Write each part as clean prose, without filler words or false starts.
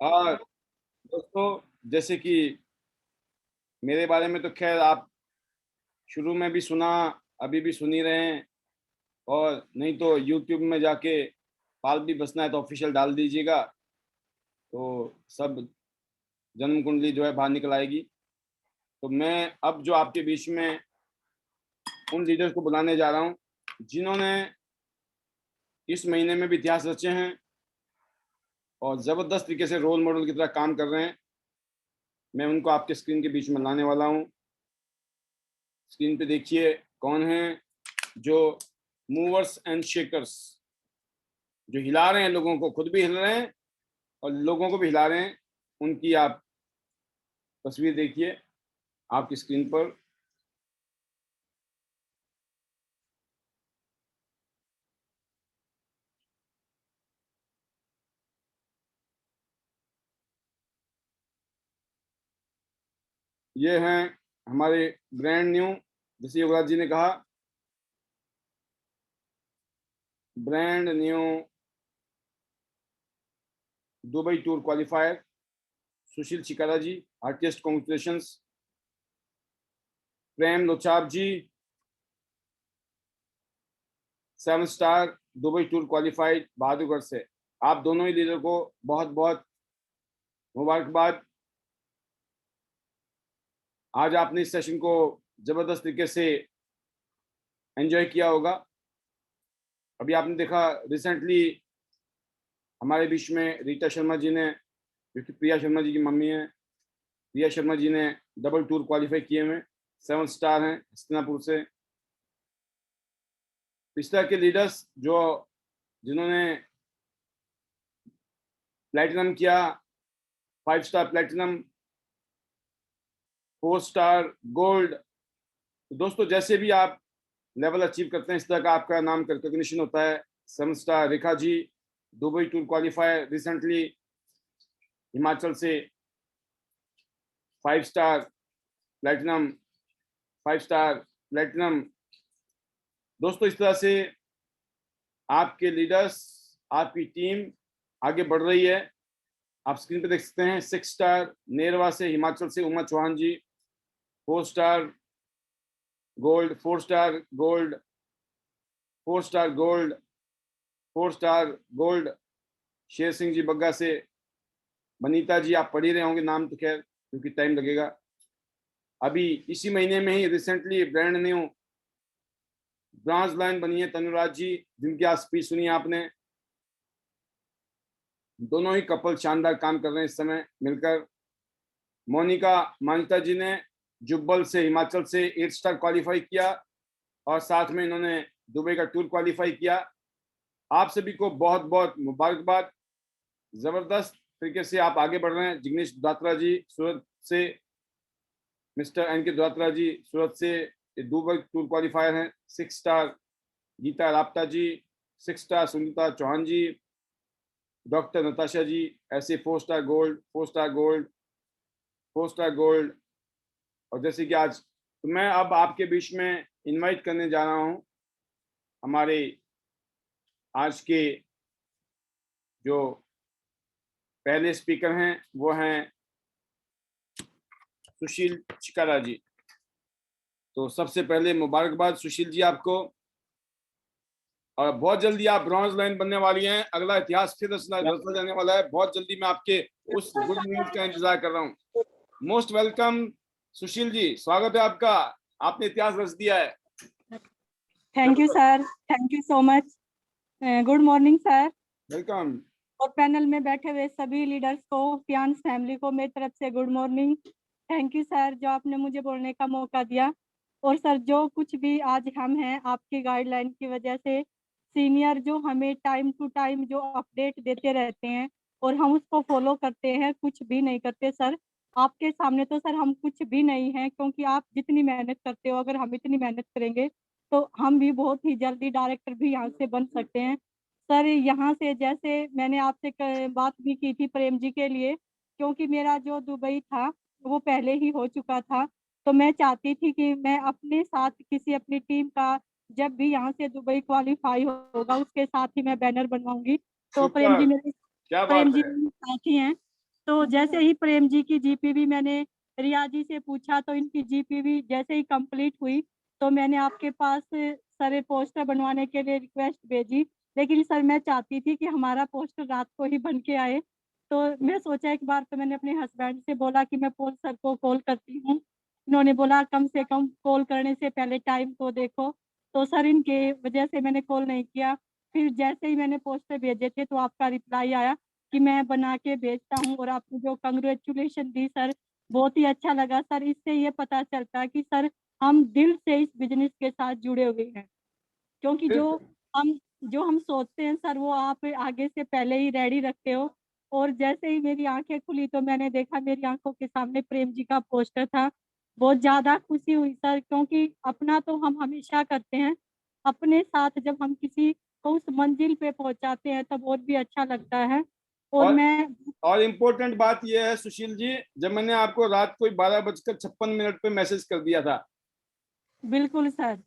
और दोस्तों, जैसे कि मेरे बारे में तो खैर आप शुरू में भी सुना, अभी भी सुन ही रहे हैं। और नहीं तो यूट्यूब में जाके पाल भी बसना है तो ऑफिशियल डाल दीजिएगा, तो सब जन्म कुंडली जो है बाहर निकल आएगी। तो मैं अब जो आपके बीच में उन लीडर्स को बुलाने जा रहा हूँ जिन्होंने इस महीने में भी इतिहास रचे हैं और ज़बरदस्त तरीके से रोल मॉडल की तरह काम कर रहे हैं। मैं उनको आपके स्क्रीन के बीच में लाने वाला हूँ। स्क्रीन पे देखिए कौन है जो मूवर्स एंड शेकर्स, जो हिला रहे हैं, लोगों को खुद भी हिल रहे हैं और लोगों को भी हिला रहे हैं। उनकी आप तस्वीर देखिए आपकी स्क्रीन पर। ये हैं हमारे ब्रांड न्यू, जैसे युवराज जी ने कहा, brand new Dubai tour qualifier Sushil Chikara ji, heartiest congratulations. Prem Lochab ji, 7 star Dubai tour qualified Bahadurgarh से। आप दोनों ही लीडर को बहुत बहुत मुबारकबाद। आज आपने इस सेशन को जबरदस्त तरीके से एंजॉय किया होगा। अभी आपने देखा रिसेंटली हमारे बीच में रीता शर्मा जी ने, जो कि प्रिया शर्मा जी की मम्मी है, प्रिया शर्मा जी ने डबल टूर क्वालिफाई किए हुए, 7 स्टार हैं हस्तिनापुर से। इस तरह के लीडर्स जो जिन्होंने प्लेटिनम किया, 5 स्टार प्लेटिनम, 4 स्टार गोल्ड। तो दोस्तों, जैसे भी आप लेवल अचीव करते हैं, इस तरह का आपका नाम रिकॉग्निशन होता है। 7 star Rekha ji, Dubai tour qualifier recently Himachal से, 5 स्टार प्लेटिनम, 5 स्टार प्लेटिनम। दोस्तों, इस तरह से आपके लीडर्स, आपकी टीम आगे बढ़ रही है। आप स्क्रीन पे देख सकते हैं 6 स्टार नेरवा से, हिमाचल से उमा चौहान जी, 4 star gold, 4 star gold, 4 star gold, 4 star gold Sher Singh ji Bagga से। बनीता जी, आप पढ़ ही रहे होंगे नाम तो खैर, क्योंकि टाइम लगेगा। अभी इसी महीने में ही recently brand new bronze lion बनी है तनुराज जी, जिनकी आज स्पीच सुनी आपने। दोनों ही कपल शानदार काम कर रहे हैं इस समय मिलकर। मोनिका मानिता जी ने जुब्बल से, हिमाचल से 8 स्टार क्वालिफाई किया और साथ में इन्होंने दुबई का टूर क्वालिफाई किया। आप सभी को बहुत बहुत मुबारकबाद। जबरदस्त तरीके से आप आगे बढ़ रहे हैं। जिग्नेश दात्रा जी सूरत से, मिस्टर एन के दात्रा जी सूरत से, दुबई टूर क्वालिफायर हैं, 6 स्टार। गीता राप्ता जी, 6 स्टार। सुनीता चौहान जी, डॉक्टर नताशा जी, ऐसे 4 star gold, 4 star gold, 4 star gold. और जैसे कि आज, तो मैं अब आपके बीच में इनवाइट करने जा रहा हूं हमारे आज के जो पहले स्पीकर हैं, वो हैं सुशील चिकारा जी। तो सबसे पहले मुबारकबाद सुशील जी आपको, और बहुत जल्दी आप ब्रॉन्ज लाइन बनने वाली हैं। अगला इतिहास फिर रचा जाने वाला है। बहुत जल्दी मैं आपके उस गुड न्यूज का इंतजार कर रहा हूँ। मोस्ट वेलकम सुशील जी, स्वागत है आपका। आपने इतिहास रच दिया है। Thank you sir, thank you so much. Good morning sir. Welcome. और पैनल में बैठे हुए सभी लीडर्स को, पियांस फैमिली को मेरी तरफ से good morning. Thank you sir, जो आपने मुझे बोलने का मौका दिया। और सर, जो कुछ भी आज हम हैं, आपकी गाइडलाइन की वजह से सीनियर जो हमें टाइम टू टाइम जो अपडेट देते रहते हैं और हम उसको फॉलो करते हैं, कुछ भी नहीं करते सर। आपके सामने तो सर हम कुछ भी नहीं हैं, क्योंकि आप जितनी मेहनत करते हो, अगर हम इतनी मेहनत करेंगे तो हम भी बहुत ही जल्दी डायरेक्टर भी यहाँ से बन सकते हैं सर। यहाँ से जैसे मैंने आपसे बात भी की थी प्रेम जी के लिए, क्योंकि मेरा जो दुबई था वो पहले ही हो चुका था, तो मैं चाहती थी कि मैं अपने साथ किसी अपनी टीम का, जब भी यहाँ से दुबई क्वालिफाई होगा उसके साथ ही मैं बैनर बनवाऊंगी। तो सुपर, क्या बात प्रेम जी है। मेरे साथी हैं। तो जैसे ही प्रेम जी की जीपीवी मैंने रिया जी से पूछा तो इनकी जीपीवी जैसे ही कंप्लीट हुई तो मैंने आपके पास सर पोस्टर बनवाने के लिए रिक्वेस्ट भेजी। लेकिन सर मैं चाहती थी कि हमारा पोस्टर रात को ही बन के आए। तो मैं सोचा एक बार तो मैंने अपने हस्बैंड से बोला कि मैं पोल सर को कॉल करती हूँ। इन्होंने बोला कम से कम कॉल करने से पहले टाइम तो देखो। तो सर इनके वजह से मैंने कॉल नहीं किया। फिर जैसे ही मैंने पोस्टर भेजे थे तो आपका रिप्लाई आया कि मैं बना के भेजता हूँ और आपको जो कंग्रेचुलेशन दी सर बहुत ही अच्छा लगा सर। इससे ये पता चलता है कि सर हम दिल से इस बिजनेस के साथ जुड़े हुए हैं, क्योंकि हम जो हम सोचते हैं सर वो आप आगे से पहले ही रेडी रखते हो। और जैसे ही मेरी आंखें खुली तो मैंने देखा मेरी आंखों के सामने प्रेम जी का पोस्टर था। बहुत ज्यादा खुशी हुई सर, क्योंकि अपना तो हम हमेशा करते हैं, अपने साथ जब हम किसी को उस मंजिल पे पहुंचाते हैं तब और भी अच्छा लगता है। और और मैं और इम्पोर्टेंट बात यह है सुशील जी, जब मैंने आपको रात को 12:56 पे मैसेज कर दिया था। बिल्कुल सर,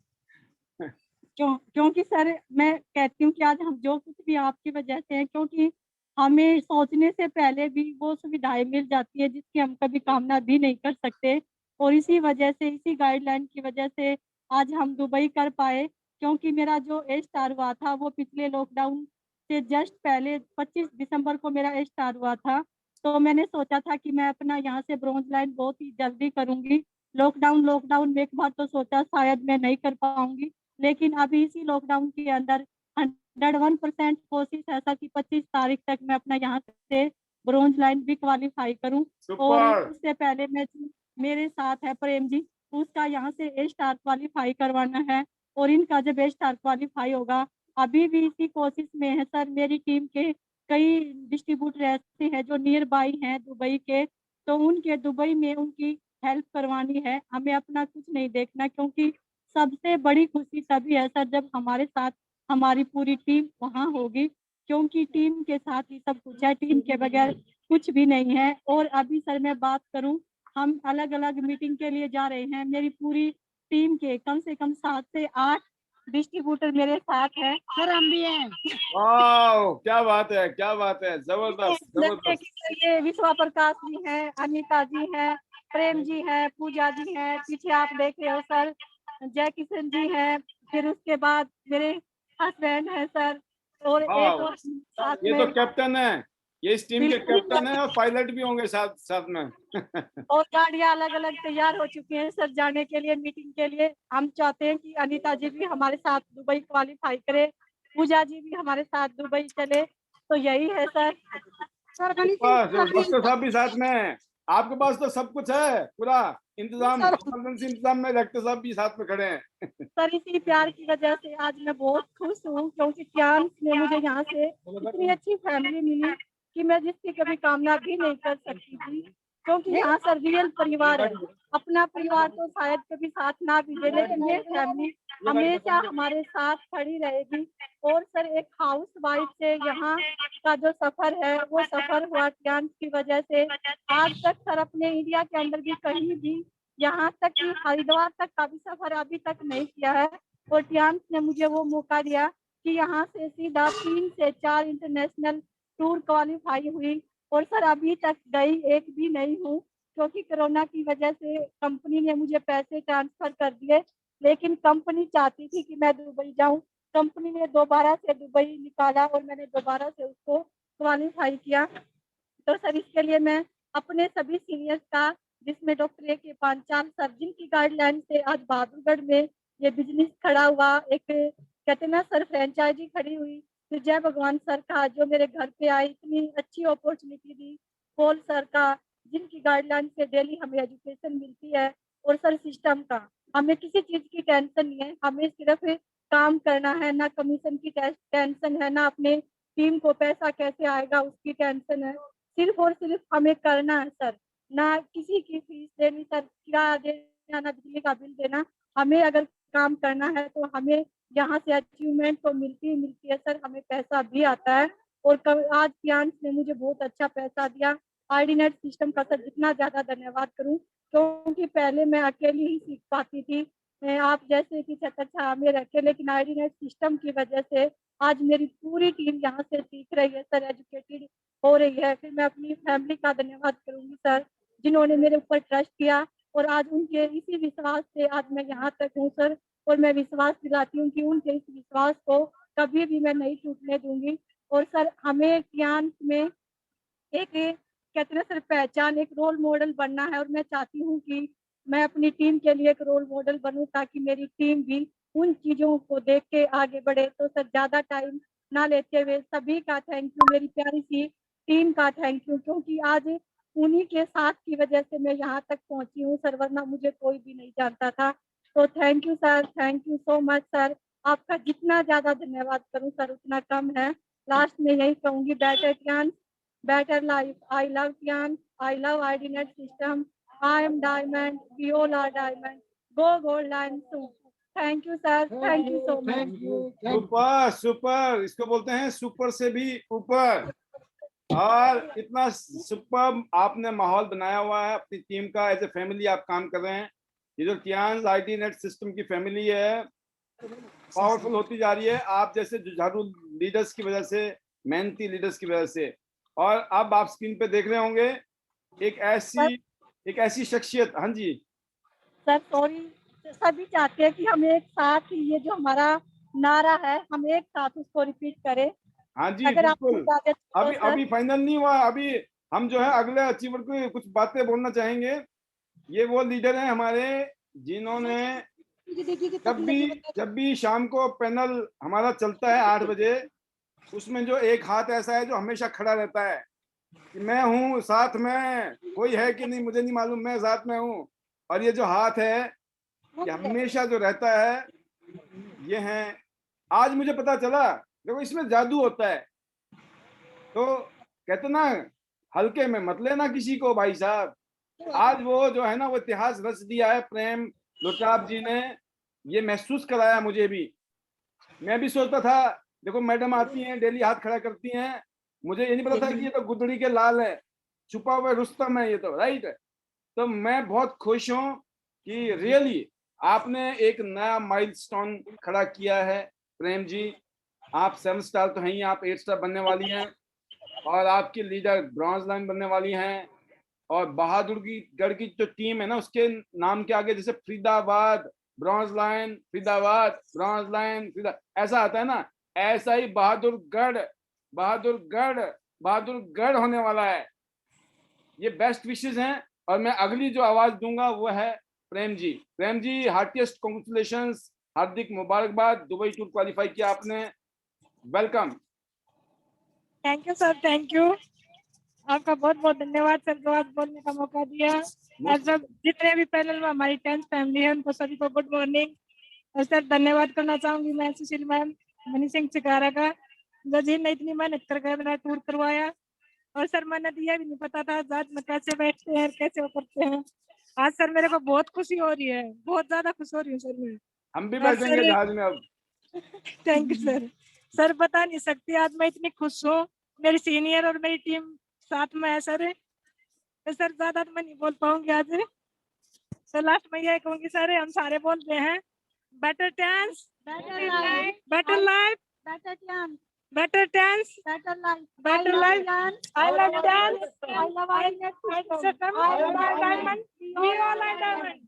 क्योंकि सर मैं कहती हूँ कि आज हम जो कुछ भी आपकी वजह से है, क्योंकि हमें सोचने से पहले भी वो सुविधाएं मिल जाती है जिसकी हम कभी कामना भी नहीं कर सकते। और इसी वजह से, इसी गाइडलाइन की वजह से आज हम दुबई कर पाए। क्योंकि मेरा जो ए स्टार हुआ था वो पिछले लॉकडाउन से जस्ट पहले 25 दिसंबर को मेरा ए स्टार हुआ था। तो मैंने सोचा था कि मैं अपना यहाँ से ब्रॉन्ज लाइन बहुत ही जल्दी करूंगी। लॉकडाउन लॉकडाउन में एक बार तो सोचा शायद मैं नहीं कर पाऊंगी, लेकिन अभी इसी लॉकडाउन के अंदर 101% कोशिश है सर कि 25 तारीख तक मैं अपना यहाँ से ब्रॉन्ज लाइन भी क्वालिफाई करूँ। और सुपर। उससे पहले मैं मेरे साथ है प्रेम जी, उसका यहाँ से ए स्टार क्वालिफाई करवाना है। और इनका जब ए स्टार क्वालिफाई होगा, अभी भी इसी कोशिश में है सर। मेरी टीम के कई डिस्ट्रीब्यूटर ऐसे हैं जो नियर बाई हैं दुबई के, तो उनके दुबई में उनकी हेल्प करवानी है। हमें अपना कुछ नहीं देखना, क्योंकि सबसे बड़ी खुशी तभी है सर जब हमारे साथ हमारी पूरी टीम वहाँ होगी, क्योंकि टीम के साथ ही सब कुछ है, टीम के बगैर कुछ भी नहीं है। और अभी सर मैं बात करूं, हम अलग अलग मीटिंग के लिए जा रहे हैं। मेरी पूरी टीम के कम से कम 7 से 8 डिस्ट्रीब्यूटर मेरे साथ है सर, हम भी हैं। वाह, क्या बात है, क्या बात है, जबरदस्त जैसे जबरदस्त। कि ये विश्वा प्रकाश जी हैं, अनीता जी हैं, प्रेम जी हैं, पूजा जी हैं, पीछे आप देख रहे हो सर जय किशन जी हैं। फिर उसके बाद मेरे हस्बैंड है सर, और एक वाह, और साथ ये में। तो कैप्टन है, ये इस टीम के बिल्कुल कैप्टन है और पायलट भी होंगे साथ साथ में। और गाड़ियां अलग अलग तैयार हो चुकी हैं सर जाने के लिए, मीटिंग के लिए। हम चाहते हैं कि अनीता जी भी हमारे साथ दुबई क्वालिफाई करे, पूजा जी भी हमारे साथ दुबई चले। तो यही है सर। सर डॉक्टर साहब भी साथ में हैं। आपके पास तो सब कुछ है, पूरा इंतजाम, सर इमरजेंसी इंतजाम में डॉक्टर साहब भी साथ में खड़े हैं। सर इसी प्यार की वजह से आज मैं बहुत खुश हूँ, क्योंकि चांस में मुझे यहाँ से इतनी अच्छी फैमिली मिली कि मैं जिसकी कभी कामना भी नहीं कर सकती थी। क्योंकि यहाँ सर रियल परिवार है। अपना परिवार तो शायद कभी साथ ना भी दे, लेकिन ये फैमिली हमेशा हमारे साथ खड़ी रहेगी। और सर एक हाउस वाइफ से यहाँ का जो सफर है वो सफर हुआ चांस की वजह से। आज तक सर अपने इंडिया के अंदर भी कहीं भी, यहाँ तक कि हरिद्वार तक का भी सफर अभी तक नहीं किया है। और टियांस ने मुझे वो मौका दिया कि यहाँ से सीधा 3 से 4 इंटरनेशनल टूर क्वालिफाई हुई। और सर अभी तक गई एक भी नहीं हूँ, क्योंकि कोरोना की वजह से कंपनी ने मुझे पैसे ट्रांसफर कर दिए। लेकिन कंपनी चाहती थी कि मैं दुबई जाऊँ। कंपनी ने दोबारा से दुबई निकाला और मैंने दोबारा से उसको क्वालिफाई किया। तो सर इसके लिए मैं अपने सभी सीनियर्स का, जिसमें डॉक्टर A.K. पांचाल सर जिनकी गाइडलाइन से आज बहादुरगढ़ में ये बिजनेस खड़ा हुआ, एक कहते ना सर फ्रेंचाइजी खड़ी हुई। फिर जय भगवान सर का जो मेरे घर पे आए, इतनी अच्छी अपॉर्चुनिटी दी। पॉल सर का जिनकी गाइडलाइन से डेली हमें एजुकेशन मिलती है। और सर सिस्टम का हमें किसी चीज की टेंशन नहीं है, हमें सिर्फ काम करना है, ना कमीशन की टेंशन है, ना अपने टीम को पैसा कैसे आएगा उसकी टेंशन है। सिर्फ और सिर्फ हमें करना है सर, ना किसी की फीस देनी सर, किराया देना, ना बिजली का बिल देना। हमें अगर काम करना है तो हमें यहाँ से अचीवमेंट तो मिलती ही मिलती है सर, हमें पैसा भी आता है। और आज पियांश ने मुझे बहुत अच्छा पैसा दिया। आईडीनेट सिस्टम का सर जितना ज्यादा धन्यवाद करूँ, क्योंकि पहले मैं अकेली ही सीख पाती थी। आप जैसे कि छत्रछाया में रखे, लेकिन आईडीनेट सिस्टम की वजह से आज मेरी पूरी टीम यहाँ से सीख रही है सर, एजुकेटेड हो रही है। फिर मैं अपनी फैमिली का धन्यवाद करूंगी सर, जिन्होंने मेरे ऊपर ट्रस्ट किया, और आज उनके इसी विश्वास से आज मैं यहाँ तक हूँ सर। और मैं विश्वास दिलाती हूँ कि उनके इस विश्वास को कभी भी मैं नहीं टूटने दूंगी। और सर हमें ज्ञान में एक कहते हैं सर पहचान, एक रोल मॉडल बनना है, और मैं चाहती हूँ कि मैं अपनी टीम के लिए एक रोल मॉडल बनूं, ताकि मेरी टीम भी उन चीजों को देख के आगे बढ़े। तो सर ज्यादा टाइम ना लेते हुए सभी का थैंक यू, मेरी प्यारी सी टीम का थैंक यू, क्योंकि आज उन्हीं के साथ की वजह से मैं यहाँ तक पहुंची हूँ सर, वरना मुझे कोई भी नहीं जानता था। तो thank you sir, thank you so much sir. आपका जितना ज्यादा धन्यवाद करूं सर उतना कम है। लास्ट में यही कहूंगी, better life. I love Tian. I love IDNet system. I am diamond. We all are diamond. Go gold line soon. Thank you, sir. Thank you so much. Thank you. Super super, इसको बोलते हैं super से भी ऊपर। और इतना super आपने माहौल बनाया हुआ है अपनी टीम का, एज ए फैमिली आप काम कर रहे हैं। ये जो टियान्स आईटी नेट सिस्टम की फैमिली है, पावरफुल होती जा रही है आप जैसे जुझारू लीडर्स की वजह से, मेहनती लीडर्स की वजह से। और अब आप स्क्रीन पे देख रहे होंगे एक ऐसी शख्सियत। हाँ जी सर सॉरी, सभी चाहते हैं कि हम एक साथ ये जो हमारा नारा है, हम एक साथ उसको रिपीट करें। हाँ जी अगर आपको बिल्कुल। इजाजत हो अभी तो अभी सर। फाइनल नहीं हुआ, अभी हम जो है अगले अचीवर को कुछ बातें बोलना चाहेंगे। ये वो लीडर हैं हमारे जिन्होंने जब भी शाम को पैनल हमारा चलता है 8 बजे, उसमें जो एक हाथ ऐसा है जो हमेशा खड़ा रहता है कि मैं हूँ साथ में, कोई है कि नहीं मुझे नहीं मालूम, मैं साथ में हूँ। और ये जो हाथ है ये हमेशा जो रहता है, ये है। आज मुझे पता चला, देखो इसमें जादू होता है। तो कहते ना, हल्के में मत लेना किसी को भाई साहब। आज वो जो है ना, वो इतिहास रच दिया है प्रेम लोचाप जी ने, ये महसूस कराया मुझे भी। मैं भी सोचता था, देखो मैडम आती हैं डेली हाथ खड़ा करती हैं, मुझे ये नहीं पता था कि ये तो गुदड़ी के लाल है, छुपा हुआ रुस्तम है ये तो, राइट। तो मैं बहुत खुश हूँ कि रियली आपने एक नया माइलस्टोन खड़ा किया है प्रेम जी। आप 7 स्टार तो हैं ही, आप 8 स्टार बनने वाली हैं, और आपकी लीडर ब्रॉन्ज लाइन बनने वाली हैं। और बहादुर की गढ़ की जो टीम है ना, उसके नाम के आगे जैसे Faridabad bronze line, Faridabad bronze line, ऐसा आता है ना, ऐसा ही बहादुरगढ़ बहादुरगढ़ बहादुरगढ़ होने वाला है। ये बेस्ट विशेस हैं। और मैं अगली जो आवाज दूंगा वो है प्रेम जी। प्रेम जी, हार्टिएस्ट कॉन्ग्रेचुलेशंस, हार्दिक मुबारकबाद, दुबई टूर क्वालिफाई किया आपने, welcome. Thank you sir, thank you. आपका बहुत बहुत धन्यवाद सर, जो आज बोलने का मौका दिया। और सब जितने भी पैनल में हमारी 10th फैमिली है, उनको सभी को गुड मॉर्निंग। और सर धन्यवाद करना चाहूंगी मैं सुशील मैम, मनी सिंह चिकारा का, जो जिनने इतनी मेहनत करके मेरा टूर करवाया। और सर मैंने तो ये भी नहीं पता था जहाज में कैसे बैठते हैं, कैसे वो करते हैं। आज सर मेरे को बहुत खुशी हो रही है, बहुत ज्यादा खुश हो रही हूँ सर मैं। हम भी और बैठेंगे सर जहाज में अब। Thank you sir. सर बता नहीं सकती आज मैं इतनी खुश हूँ, मेरी सीनियर और मेरी टीम साथ में है सर। तो सर ज्यादा तो मैं नहीं बोल पाऊंगी आज। तो लास्ट में यह कहूंगी सर, हम सारे बोलते हैं better chance, better life, better life, better chance, better chance, better life, better life. I love dance, I love I love diamond, we all are diamond.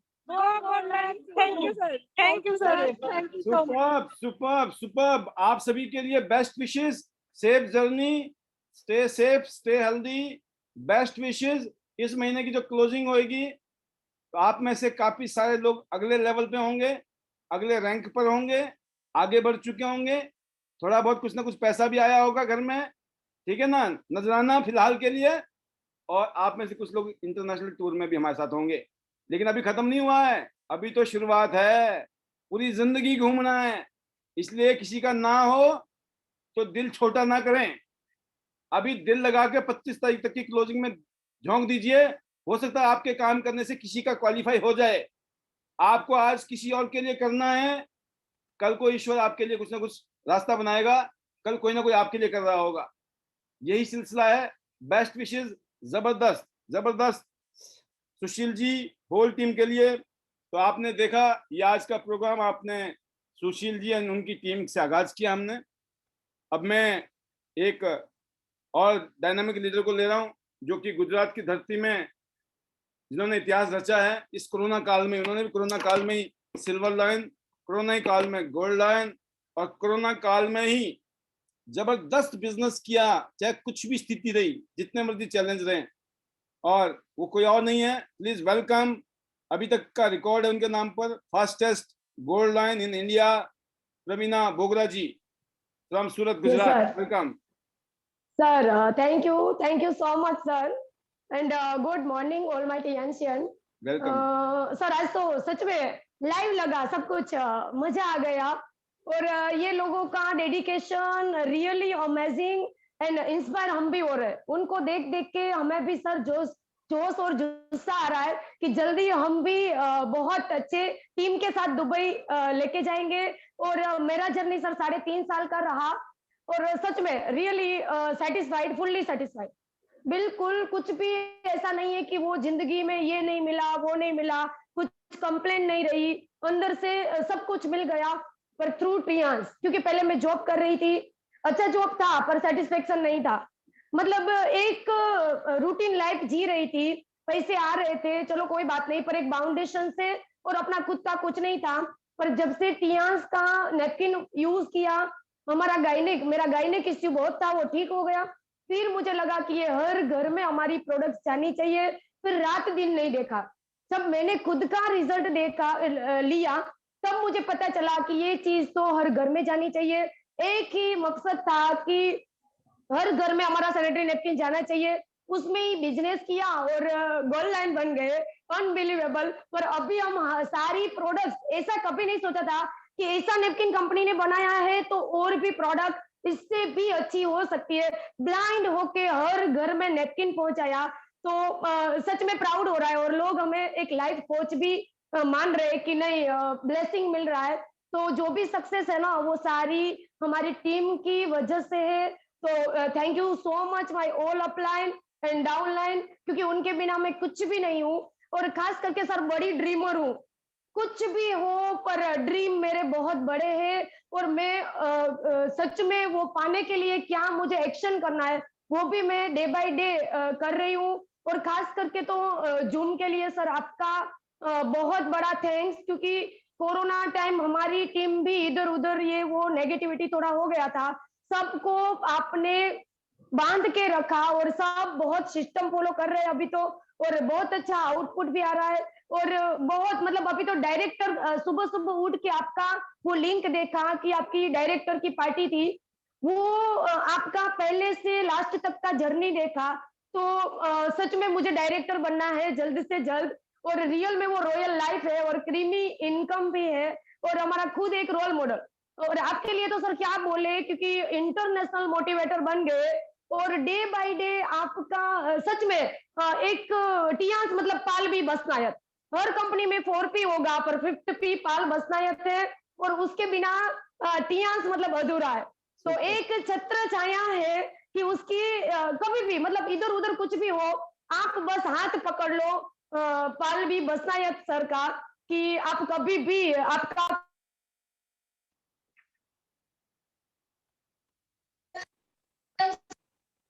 Thank you sir, thank you sir, thank you so much. Superb superb superb. आप सभी के लिए best wishes, safe journey, stay safe, stay healthy, best wishes. इस महीने की जो closing होगी, तो आप में से काफी सारे लोग अगले लेवल पे होंगे, अगले रैंक पर होंगे, आगे बढ़ चुके होंगे। थोड़ा बहुत कुछ ना कुछ पैसा भी आया होगा घर में, ठीक है ना, नजराना फिलहाल के लिए। और आप में से कुछ लोग इंटरनेशनल टूर में भी हमारे साथ होंगे। लेकिन अभी खत्म नहीं हुआ है, अभी तो शुरुआत है, पूरी जिंदगी घूमना है। इसलिए किसी का ना हो तो दिल छोटा ना करें। अभी दिल लगा के 25 तारीख तक की क्लोजिंग में झोंक दीजिए, हो सकता है आपके काम करने से किसी का क्वालिफाई हो जाए। आपको आज किसी और के लिए करना है, कल को ईश्वर आपके लिए कुछ ना कुछ रास्ता बनाएगा, कल कोई ना कोई आपके लिए कर रहा होगा। यही सिलसिला है। बेस्ट विशेस, जबरदस्त जबरदस्त। सुशील जी, होल टीम के लिए तो आपने देखा ये आज का प्रोग्राम आपने सुशील जी और उनकी टीम से आगाज किया हमने। अब मैं एक और डायनामिक लीडर को ले रहा हूं जो कि गुजरात की धरती में जिन्होंने इतिहास रचा है इस कोरोना काल में। उन्होंने भी कोरोना काल में ही सिल्वर लायन, कोरोना काल में गोल्ड लायन और कोरोना काल में ही जबरदस्त बिजनेस किया, चाहे कुछ भी स्थिति रही, जितने मर्जी चैलेंज रहे। और वो कोई और नहीं है, प्लीज वेलकम, अभी तक का रिकॉर्ड है उनके नाम पर, fastest gold line in India, Praveena Bogra ji from Surat Gujarat. Welcome sir, thank you so much sir, and good morning almighty ancient। Welcome sir आज तो सच में लाइव लगा सब कुछ, मजा आ गया। और ये लोगों का dedication really amazing and inspire हम भी हो रहे हैं। उनको देख देख के हमें भी सर जोश और जुस्सा आ रहा है कि जल्दी हम भी बहुत अच्छे टीम के साथ दुबई लेके जाएंगे। और मेरा जर्नी सर 3.5 साल का रहा और सच में रियली सेटिस्फाइड, फुल्ली सेटिस्फाइड। बिल्कुल कुछ भी ऐसा नहीं है कि वो जिंदगी में ये नहीं मिला वो नहीं मिला, कुछ कंप्लेंट नहीं रही, अंदर से सब कुछ मिल गया। पर थ्रू टियान्स, क्योंकि पहले मैं जॉब कर रही थी, अच्छा जॉब था पर सेटिस्फेक्शन नहीं था। मतलब एक रूटीन लाइफ जी रही थी, पैसे आ रहे थे, चलो कोई बात नहीं, पर एक फाउंडेशन से और अपना खुद का कुछ नहीं था। पर जब से टियान्स का नैपकिन यूज किया, हमारा मेरा गायनिक इश्यू बहुत था, वो ठीक हो गया। फिर मुझे लगा कि ये हर घर में हमारी प्रोडक्ट्स जानी चाहिए। फिर रात दिन नहीं देखा, जब मैंने खुद का रिजल्ट देखा लिया, तब मुझे पता चला कि ये चीज तो हर घर में जानी चाहिए। एक ही मकसद था कि हर घर में हमारा सैनिटरी नैपकिन जाना चाहिए, उसमें ही बिजनेस किया और गोल्ड लाइन बन गए। अनबिलीवेबल। पर अभी हम सारी प्रोडक्ट्स, ऐसा कभी नहीं सोचा था कि ऐसा नैपकिन कंपनी ने बनाया है तो और भी प्रोडक्ट इससे भी अच्छी हो सकती है। ब्लाइंड होके हर घर में नैपकिन पहुंचाया, तो सच में प्राउड हो रहा है। और लोग हमें एक लाइफ कोच भी मान रहे हैं कि नहीं, ब्लेसिंग मिल रहा है। तो जो भी सक्सेस है ना, वो सारी हमारी टीम की वजह से है। तो thank you so much my all upline and downline, क्योंकि उनके बिना मैं कुछ भी नहीं हूँ। और खास करके सर बड़ी ड्रीमर हूँ, कुछ भी हो पर ड्रीम मेरे बहुत बड़े हैं। और मैं सच में वो पाने के लिए क्या मुझे एक्शन करना है, वो भी मैं डे बाय डे कर रही हूँ। और खास करके तो जूम के लिए सर आपका बहुत बड़ा थैंक्स, क्योंकि कोरोना टाइम हमारी टीम भी इधर उधर ये वो नेगेटिविटी थोड़ा हो गया था, सबको आपने बांध के रखा और सब बहुत सिस्टम फॉलो कर रहे हैं अभी तो। और बहुत अच्छा आउटपुट भी आ रहा है। और बहुत मतलब अभी तो डायरेक्टर सुबह सुबह उठ के आपका वो लिंक देखा कि आपकी डायरेक्टर की पार्टी थी, वो आपका पहले से लास्ट तक का जर्नी देखा। तो सच में मुझे डायरेक्टर बनना है जल्द से जल्द। और रियल में वो रॉयल लाइफ है और क्रीमी इनकम भी है और हमारा खुद एक रोल मॉडल। और आपके लिए तो सर क्या बोले, क्योंकि इंटरनेशनल मोटिवेटर बन गए। और डे बाय डे आपका सच में एक टियास मतलब पाल भी बसनायत, हर कंपनी में 4P होगा पर 5th P पाल बसनायत है। और उसके बिना टियास मतलब अधूरा है। तो एक छत्र छाया है कि उसकी कभी भी मतलब इधर उधर कुछ भी हो, आप बस हाथ पकड़ लो पाल भी बसनायत सर का, कि आप कभी भी आपका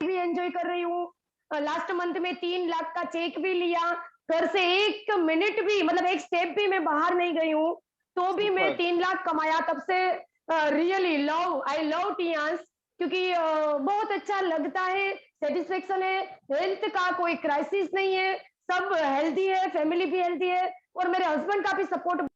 भी एंजॉय कर रही हूँ। लास्ट मंथ में 3 लाख का चेक भी लिया, घर से 1 मिनट भी मतलब 1 स्टेप भी मैं बाहर नहीं गई हूँ, तो भी मैं 3 लाख कमाया। तब से रियली आई लव टियास, क्योंकि बहुत अच्छा लगता है, सेटिस्फेक्शन है। हेल्थ का कोई क्राइसिस नहीं है, सब हेल्दी है, फैमिली भी हेल्दी है और मेरे हस्बैंड का भी सपोर्ट।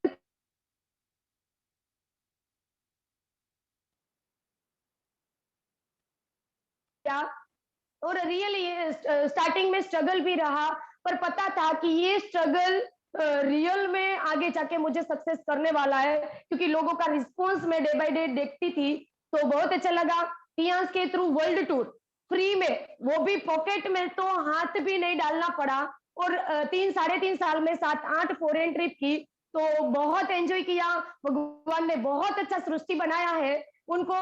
और रियली स्टार्टिंग में स्ट्रगल भी रहा, पर पता था कि ये स्ट्रगल रियल में आगे जाके मुझे सक्सेस करने वाला है, क्योंकि लोगों का रिस्पॉन्स मैं डे बाय डे देखती थी, तो बहुत अच्छा लगा। टियास के थ्रू वर्ल्ड टूर फ्री में, वो भी पॉकेट में, तो हाथ भी नहीं डालना पड़ा। और 3-3.5 साल में 7-8 फॉरेन ट्रिप की, तो बहुत एंजॉय किया। भगवान ने बहुत अच्छा सृष्टि बनाया है, उनको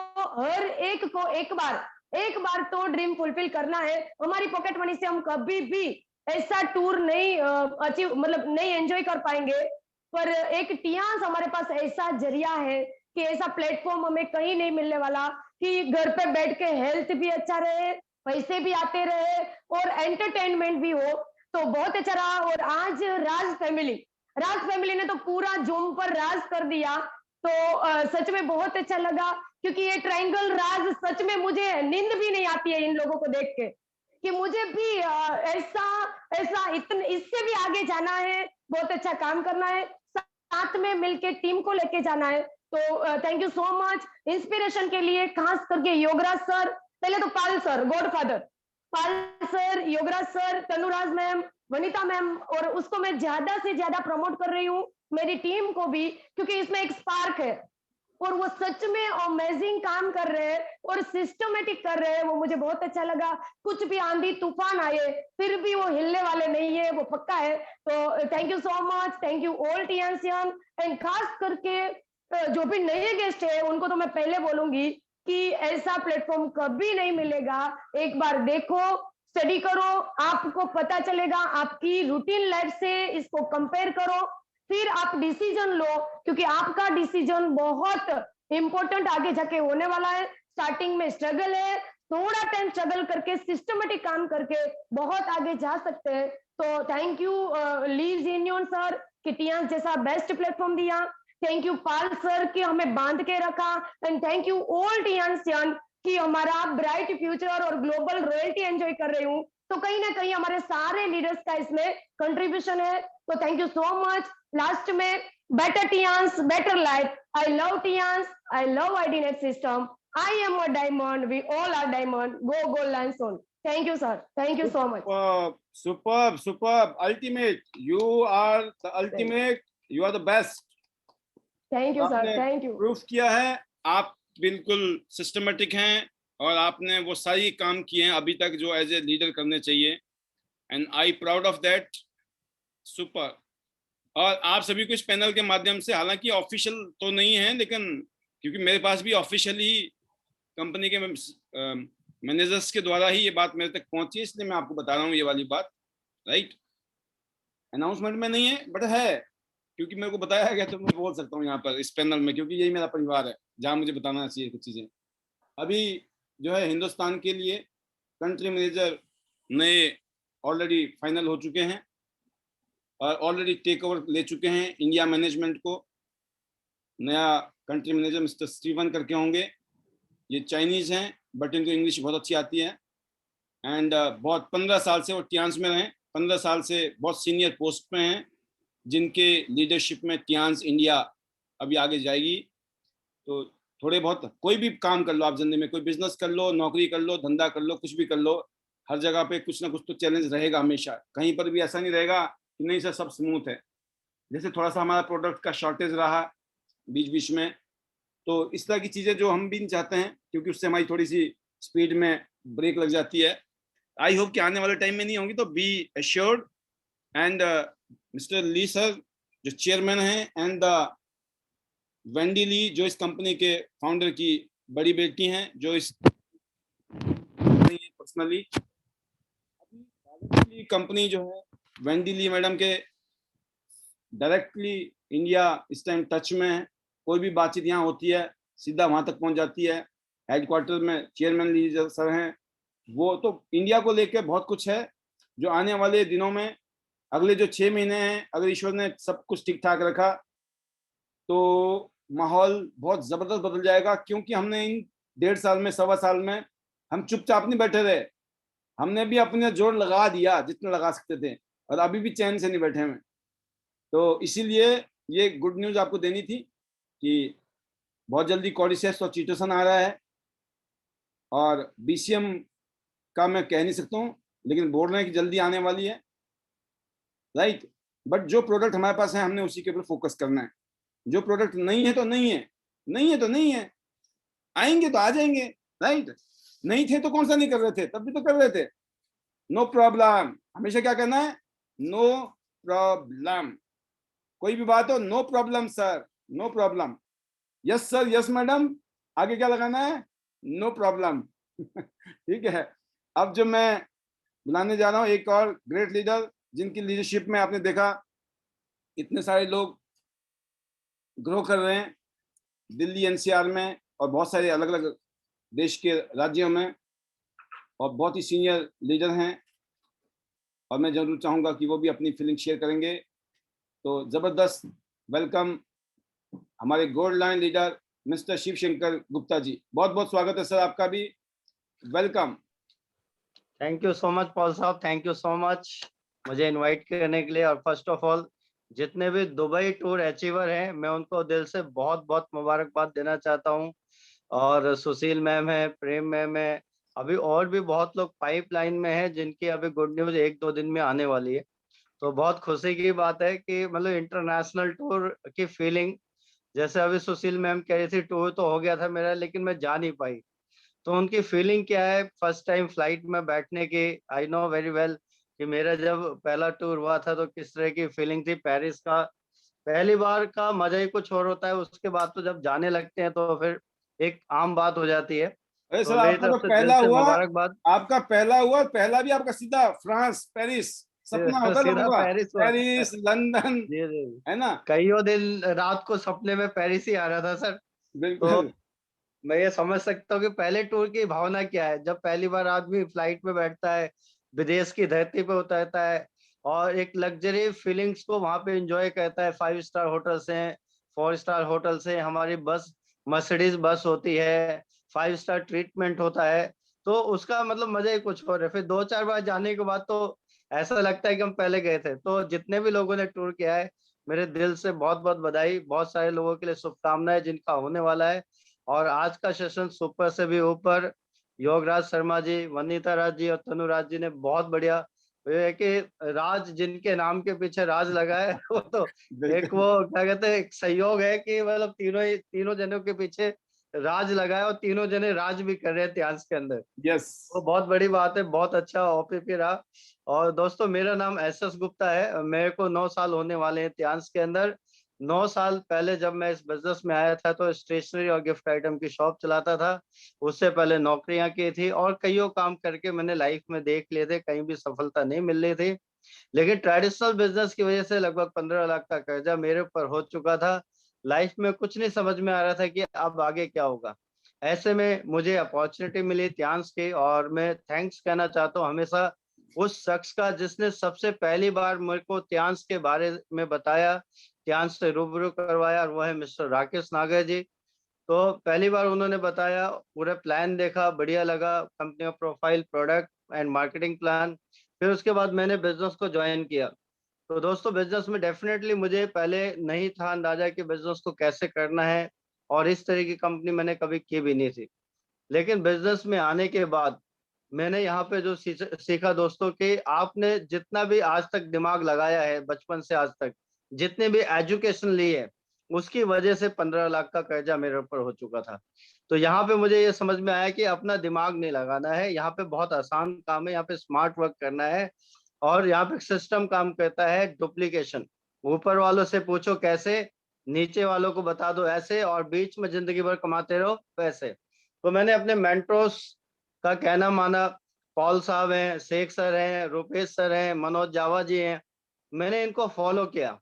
हर एक को एक बार तो ड्रीम फुलफिल करना है। हमारी पॉकेट मनी से हम कभी भी ऐसा टूर नहीं अचीव मतलब नहीं एंजॉय कर पाएंगे। पर एक टियांस हमारे पास ऐसा जरिया है कि ऐसा प्लेटफॉर्म हमें कहीं नहीं मिलने वाला कि घर पे बैठ के हेल्थ भी अच्छा रहे, पैसे भी आते रहे और एंटरटेनमेंट भी हो, तो बहुत अच्छा रहा। और आज राज फैमिली ने तो पूरा जूम पर राज कर दिया, तो सच में बहुत अच्छा लगा, क्योंकि ये ट्रायंगल राज सच में मुझे नींद भी नहीं आती है इन लोगों को देख के कि मुझे भी ऐसा ऐसा इतने इससे भी आगे जाना है, बहुत अच्छा काम करना है, साथ में मिलके टीम को लेके जाना है। तो thank you so much inspiration के लिए, खास करके योगराज सर, पहले तो Pal sir godfather, Pal sir, Yograj sir, Tanuraj ma'am, Vanita ma'am, और उसको मैं ज्यादा से ज्यादा प्रमोट कर रही हूँ, मेरी टीम को भी, क्योंकि इसमें एक स्पार्क है और वो सच में अमेजिंग काम कर रहे हैं और सिस्टमेटिक कर रहे हैं, वो मुझे बहुत अच्छा लगा। कुछ भी आंधी तूफान आए फिर भी वो हिलने वाले नहीं है, वो पक्का है। तो thank you so much, thank you all Tiensian, and खास करके जो भी नए गेस्ट है उनको तो मैं पहले बोलूंगी कि ऐसा प्लेटफॉर्म कभी नहीं मिलेगा, एक बार देखो, स्टडी करो, आपको पता चलेगा, आपकी रूटीन लाइफ से इसको कंपेयर करो, फिर आप डिसीजन लो, क्योंकि आपका डिसीजन बहुत इंपॉर्टेंट आगे जाके होने वाला है। स्टार्टिंग में स्ट्रगल है, थोड़ा टाइम स्ट्रगल करके सिस्टमेटिक काम करके बहुत आगे जा सकते हैं। तो थैंक यू लीव जीनियन सर कि टियांस जैसा बेस्ट प्लेटफॉर्म दिया, थैंक यू पाल सर कि हमें बांध के रखा, एंड थैंक यू ऑल टियांसियन कि हमारा ब्राइट फ्यूचर और ग्लोबल रॉयल्टी एंजॉय कर रही हूँ। तो कहीं ना कहीं हमारे सारे लीडर्स का इसमें कंट्रीब्यूशन है। तो thank you so much. Last में better Tians, better life. I love Tians. I love IDNet system. I am a diamond. We all are diamond. Go, go, Lanson. Thank you, sir. Thank you so much. Superb, ultimate. You are the ultimate. You are the best. Thank you, sir. आपने Thank you. Proof किया है, आप बिल्कुल systematic हैं और आपने वो सारी काम किए हैं अभी तक जो एज ए लीडर करने चाहिए, and I proud of that. Super. और आप सभी को इस पैनल के माध्यम से, हालांकि ऑफिशियल तो नहीं है, लेकिन क्योंकि मेरे पास भी ऑफिशियली कंपनी के मैनेजर्स के द्वारा ही ये बात मेरे तक पहुंची, इसलिए मैं आपको बता रहा हूँ ये वाली बात, राइट। अनाउंसमेंट में नहीं है बट है, क्योंकि मेरे को बताया गया तो मैं बोल सकता हूँ यहाँ पर इस पैनल में, क्योंकि यही मेरा परिवार है जहाँ मुझे बताना चाहिए कुछ चीज़ें। अभी जो है हिंदुस्तान के लिए कंट्री मैनेजर नए ऑलरेडी फाइनल हो चुके हैं और ऑलरेडी टेक ओवर ले चुके हैं इंडिया मैनेजमेंट को। नया कंट्री मैनेजर मिस्टर स्टीवन करके होंगे, ये चाइनीज़ हैं बट इनको इंग्लिश बहुत अच्छी आती है, एंड बहुत 15 साल से वो टियांस में रहे, 15 साल से बहुत सीनियर पोस्ट पे हैं, जिनके लीडरशिप में टियांस इंडिया अभी आगे जाएगी। तो थोड़े बहुत कोई भी काम कर लो आप जिंदगी में, कोई बिजनेस कर लो, नौकरी कर लो, धंधा कर लो, कुछ भी कर लो, हर जगह पे कुछ ना कुछ तो चैलेंज रहेगा हमेशा। कहीं पर भी ऐसा नहीं रहेगा कि नहीं सर सब स्मूथ है। जैसे थोड़ा सा हमारा प्रोडक्ट का शॉर्टेज रहा बीच बीच में, तो इस तरह की चीज़ें जो हम भी नहीं चाहते हैं, क्योंकि उससे हमारी थोड़ी सी स्पीड में ब्रेक लग जाती है। आई होप कि आने वाले टाइम में नहीं होंगी। तो be assured, and mister Lee sir जो चेयरमैन हैं, एंड वेंडी ली जो इस कंपनी के फाउंडर की बड़ी बेटी हैं, जो इस पर्सनली कंपनी जो है वेंडी ली मैडम के डायरेक्टली इंडिया इस टाइम टच में है। कोई भी बातचीत यहाँ होती है सीधा वहां तक पहुंच जाती है। हेडक्वार्टर में चेयरमैन ली सर हैं, वो तो इंडिया को लेकर बहुत कुछ है जो आने वाले दिनों में, अगले जो 6 महीने हैं, अगर ईश्वर ने सब कुछ ठीक ठाक रखा तो माहौल बहुत जबरदस्त बदल जाएगा। क्योंकि हमने इन 1.5 साल में, 1.25 साल में हम चुपचाप नहीं बैठे रहे, हमने भी अपने जोर लगा दिया जितना लगा सकते थे, और अभी भी चैन से नहीं बैठे हैं। तो इसीलिए ये गुड न्यूज़ आपको देनी थी कि बहुत जल्दी कॉर्डिसेस और चीटोसन आ रहा है, और बीसीएम का मैं कह नहीं सकता हूँ, लेकिन बोल रहे हैं कि जल्दी आने वाली है, राइट। बट जो प्रोडक्ट हमारे पास है हमने उसी के ऊपर फोकस करना है। जो प्रोडक्ट नहीं है तो नहीं है, नहीं है तो नहीं है, आएंगे तो आ जाएंगे, राइट। नहीं थे तो कौन सा नहीं कर रहे थे, तब भी तो कर रहे थे। नो प्रॉब्लम, हमेशा क्या कहना है, नो प्रॉब्लम। कोई भी बात हो, no problem sir, no problem, yes sir, yes madam, आगे क्या लगाना है, नो प्रॉब्लम। ठीक है। अब जो मैं बुलाने जा रहा हूँ एक और ग्रेट लीडर, जिनकी लीडरशिप में आपने देखा इतने सारे लोग ग्रो कर रहे हैं दिल्ली एनसीआर में और बहुत सारे अलग अलग देश के राज्यों में, और बहुत ही सीनियर लीडर हैं, और मैं जरूर चाहूँगा कि वो भी अपनी फीलिंग शेयर करेंगे। तो ज़बरदस्त वेलकम हमारे gold lion leader mister Shiv Shankar Gupta ji, बहुत बहुत स्वागत है सर आपका भी, welcome. Thank you so much Paul साहब, थैंक यू सो मच मुझे इनवाइट करने के लिए। और फर्स्ट ऑफ ऑल जितने भी दुबई टूर अचीवर हैं, मैं उनको दिल से बहुत बहुत मुबारकबाद देना चाहता हूं। और सुशील मैम है, प्रेम मैम है, अभी और भी बहुत लोग पाइपलाइन में हैं जिनकी अभी गुड न्यूज 1-2 दिन में आने वाली है। तो बहुत खुशी की बात है कि मतलब इंटरनेशनल टूर की फीलिंग, जैसे अभी सुशील मैम कह रही थी टूर तो हो गया था मेरा लेकिन मैं जा नहीं पाई, तो उनकी फीलिंग क्या है फर्स्ट टाइम फ्लाइट में बैठने की। आई नो वेरी वेल कि मेरा जब पहला टूर हुआ था तो किस तरह की फीलिंग थी। पेरिस का पहली बार का मजा ही कुछ और होता है, उसके बाद तो जब जाने लगते हैं तो फिर एक आम बात हो जाती है। अरे तो सर मेरी आपका तरफ तो से दिल पहला से हुआ, मुबारकबाद। आपका पहला हुआ, पहला भी आपका सीधा फ्रांस पेरिस सपना होता था सीधा पूरा, पेरिस हुआ। पेरिस लंदन, जी जी, है ना? कईयों दिन रात को सपने में पेरिस ही आ रहा था सर। तो बिल्कुल। मैं ये समझ सकता हूँ कि पहले टूर की भावना क्या है, जब पहली बार आदमी फ्लाइट में बैठता है, विदेश की धरती पे उतरता है और एक लग्जरी फीलिंग्स को वहां पे एंजॉय करता है। 5 स्टार होटल से, 4 स्टार होटल से, हमारी बस मर्सिडीज बस होती है, 5 स्टार ट्रीटमेंट होता है, तो उसका मतलब मजा ही कुछ और है। फिर 2-4 बार जाने के बाद तो ऐसा लगता है कि हम पहले गए थे। तो जितने भी लोगों ने टूर किया है, मेरे दिल से बहुत बहुत बधाई। बहुत सारे लोगों के लिए शुभकामनाएं जिनका होने वाला है। और आज का सेशन सुपर से भी ऊपर, योगराज शर्मा जी, वनीता राज जी और तनुराज जी ने बहुत बढ़िया, ये है कि राज जिनके नाम के पीछे राज लगा है वो तो एक बिल्कुल। वो क्या कहते हैं, एक सहयोग है कि मतलब तीनों जनों के पीछे राज लगा है और तीनों जने राज भी कर रहे हैं इतिहास के अंदर। यस। वो बहुत बड़ी बात है, बहुत अच्छा ओपीपी रहा। और दोस्तों मेरा नाम एस गुप्ता है, मेरे को 9 साल होने वाले हैं इतिहास के अंदर। 9 साल पहले जब मैं इस बिजनेस में आया था तो स्टेशनरी और गिफ्ट आइटम की शॉप चलाता था। उससे पहले नौकरियां की थी और कईयों काम करके मैंने लाइफ में देख लिए थे, कहीं भी सफलता नहीं मिल रही थी। लेकिन ट्रेडिशनल बिजनेस की वजह से लगभग 15 लाख का कर्जा मेरे ऊपर हो चुका था। लाइफ में कुछ नहीं समझ में आ रहा था कि अब आगे क्या होगा। ऐसे में मुझे अपॉर्चुनिटी मिली त्यांश की, और मैं थैंक्स कहना चाहता हूँ हमेशा उस शख्स का जिसने सबसे पहली बार मेरे को त्यांश के बारे में बताया, त्यांश से रूबरू करवाया, और वो है मिस्टर राकेश नागर जी। तो पहली बार उन्होंने बताया, पूरा प्लान देखा, बढ़िया लगा, कंपनी का profile, product and marketing plan. फिर उसके बाद मैंने बिजनेस को ज्वाइन किया। तो दोस्तों बिजनेस में डेफिनेटली मुझे पहले नहीं था अंदाजा कि बिजनेस को कैसे करना है, और इस तरह की कंपनी मैंने कभी की भी नहीं थी। लेकिन बिजनेस में आने के बाद मैंने यहाँ पे जो सीखा दोस्तों, कि आपने जितना भी आज तक दिमाग लगाया है बचपन से आज तक, जितने भी एजुकेशन ली है, उसकी वजह से 15 लाख का कर्जा मेरे ऊपर हो चुका था। तो यहाँ पे मुझे ये समझ में आया कि अपना दिमाग नहीं लगाना है, यहाँ पे बहुत आसान काम है, यहाँ पे स्मार्ट वर्क करना है। और यहाँ पे सिस्टम काम करता है डुप्लीकेशन। ऊपर वालों से पूछो कैसे, नीचे वालों को बता दो ऐसे, और बीच में जिंदगी भर कमाते रहो पैसे। तो मैंने अपने मेंटोर्स का कहना माना। पॉल साहब हैं, शेख सर हैं, रुपेश सर हैं, मनोज जावा जी हैं, मैंने इनको फॉलो किया।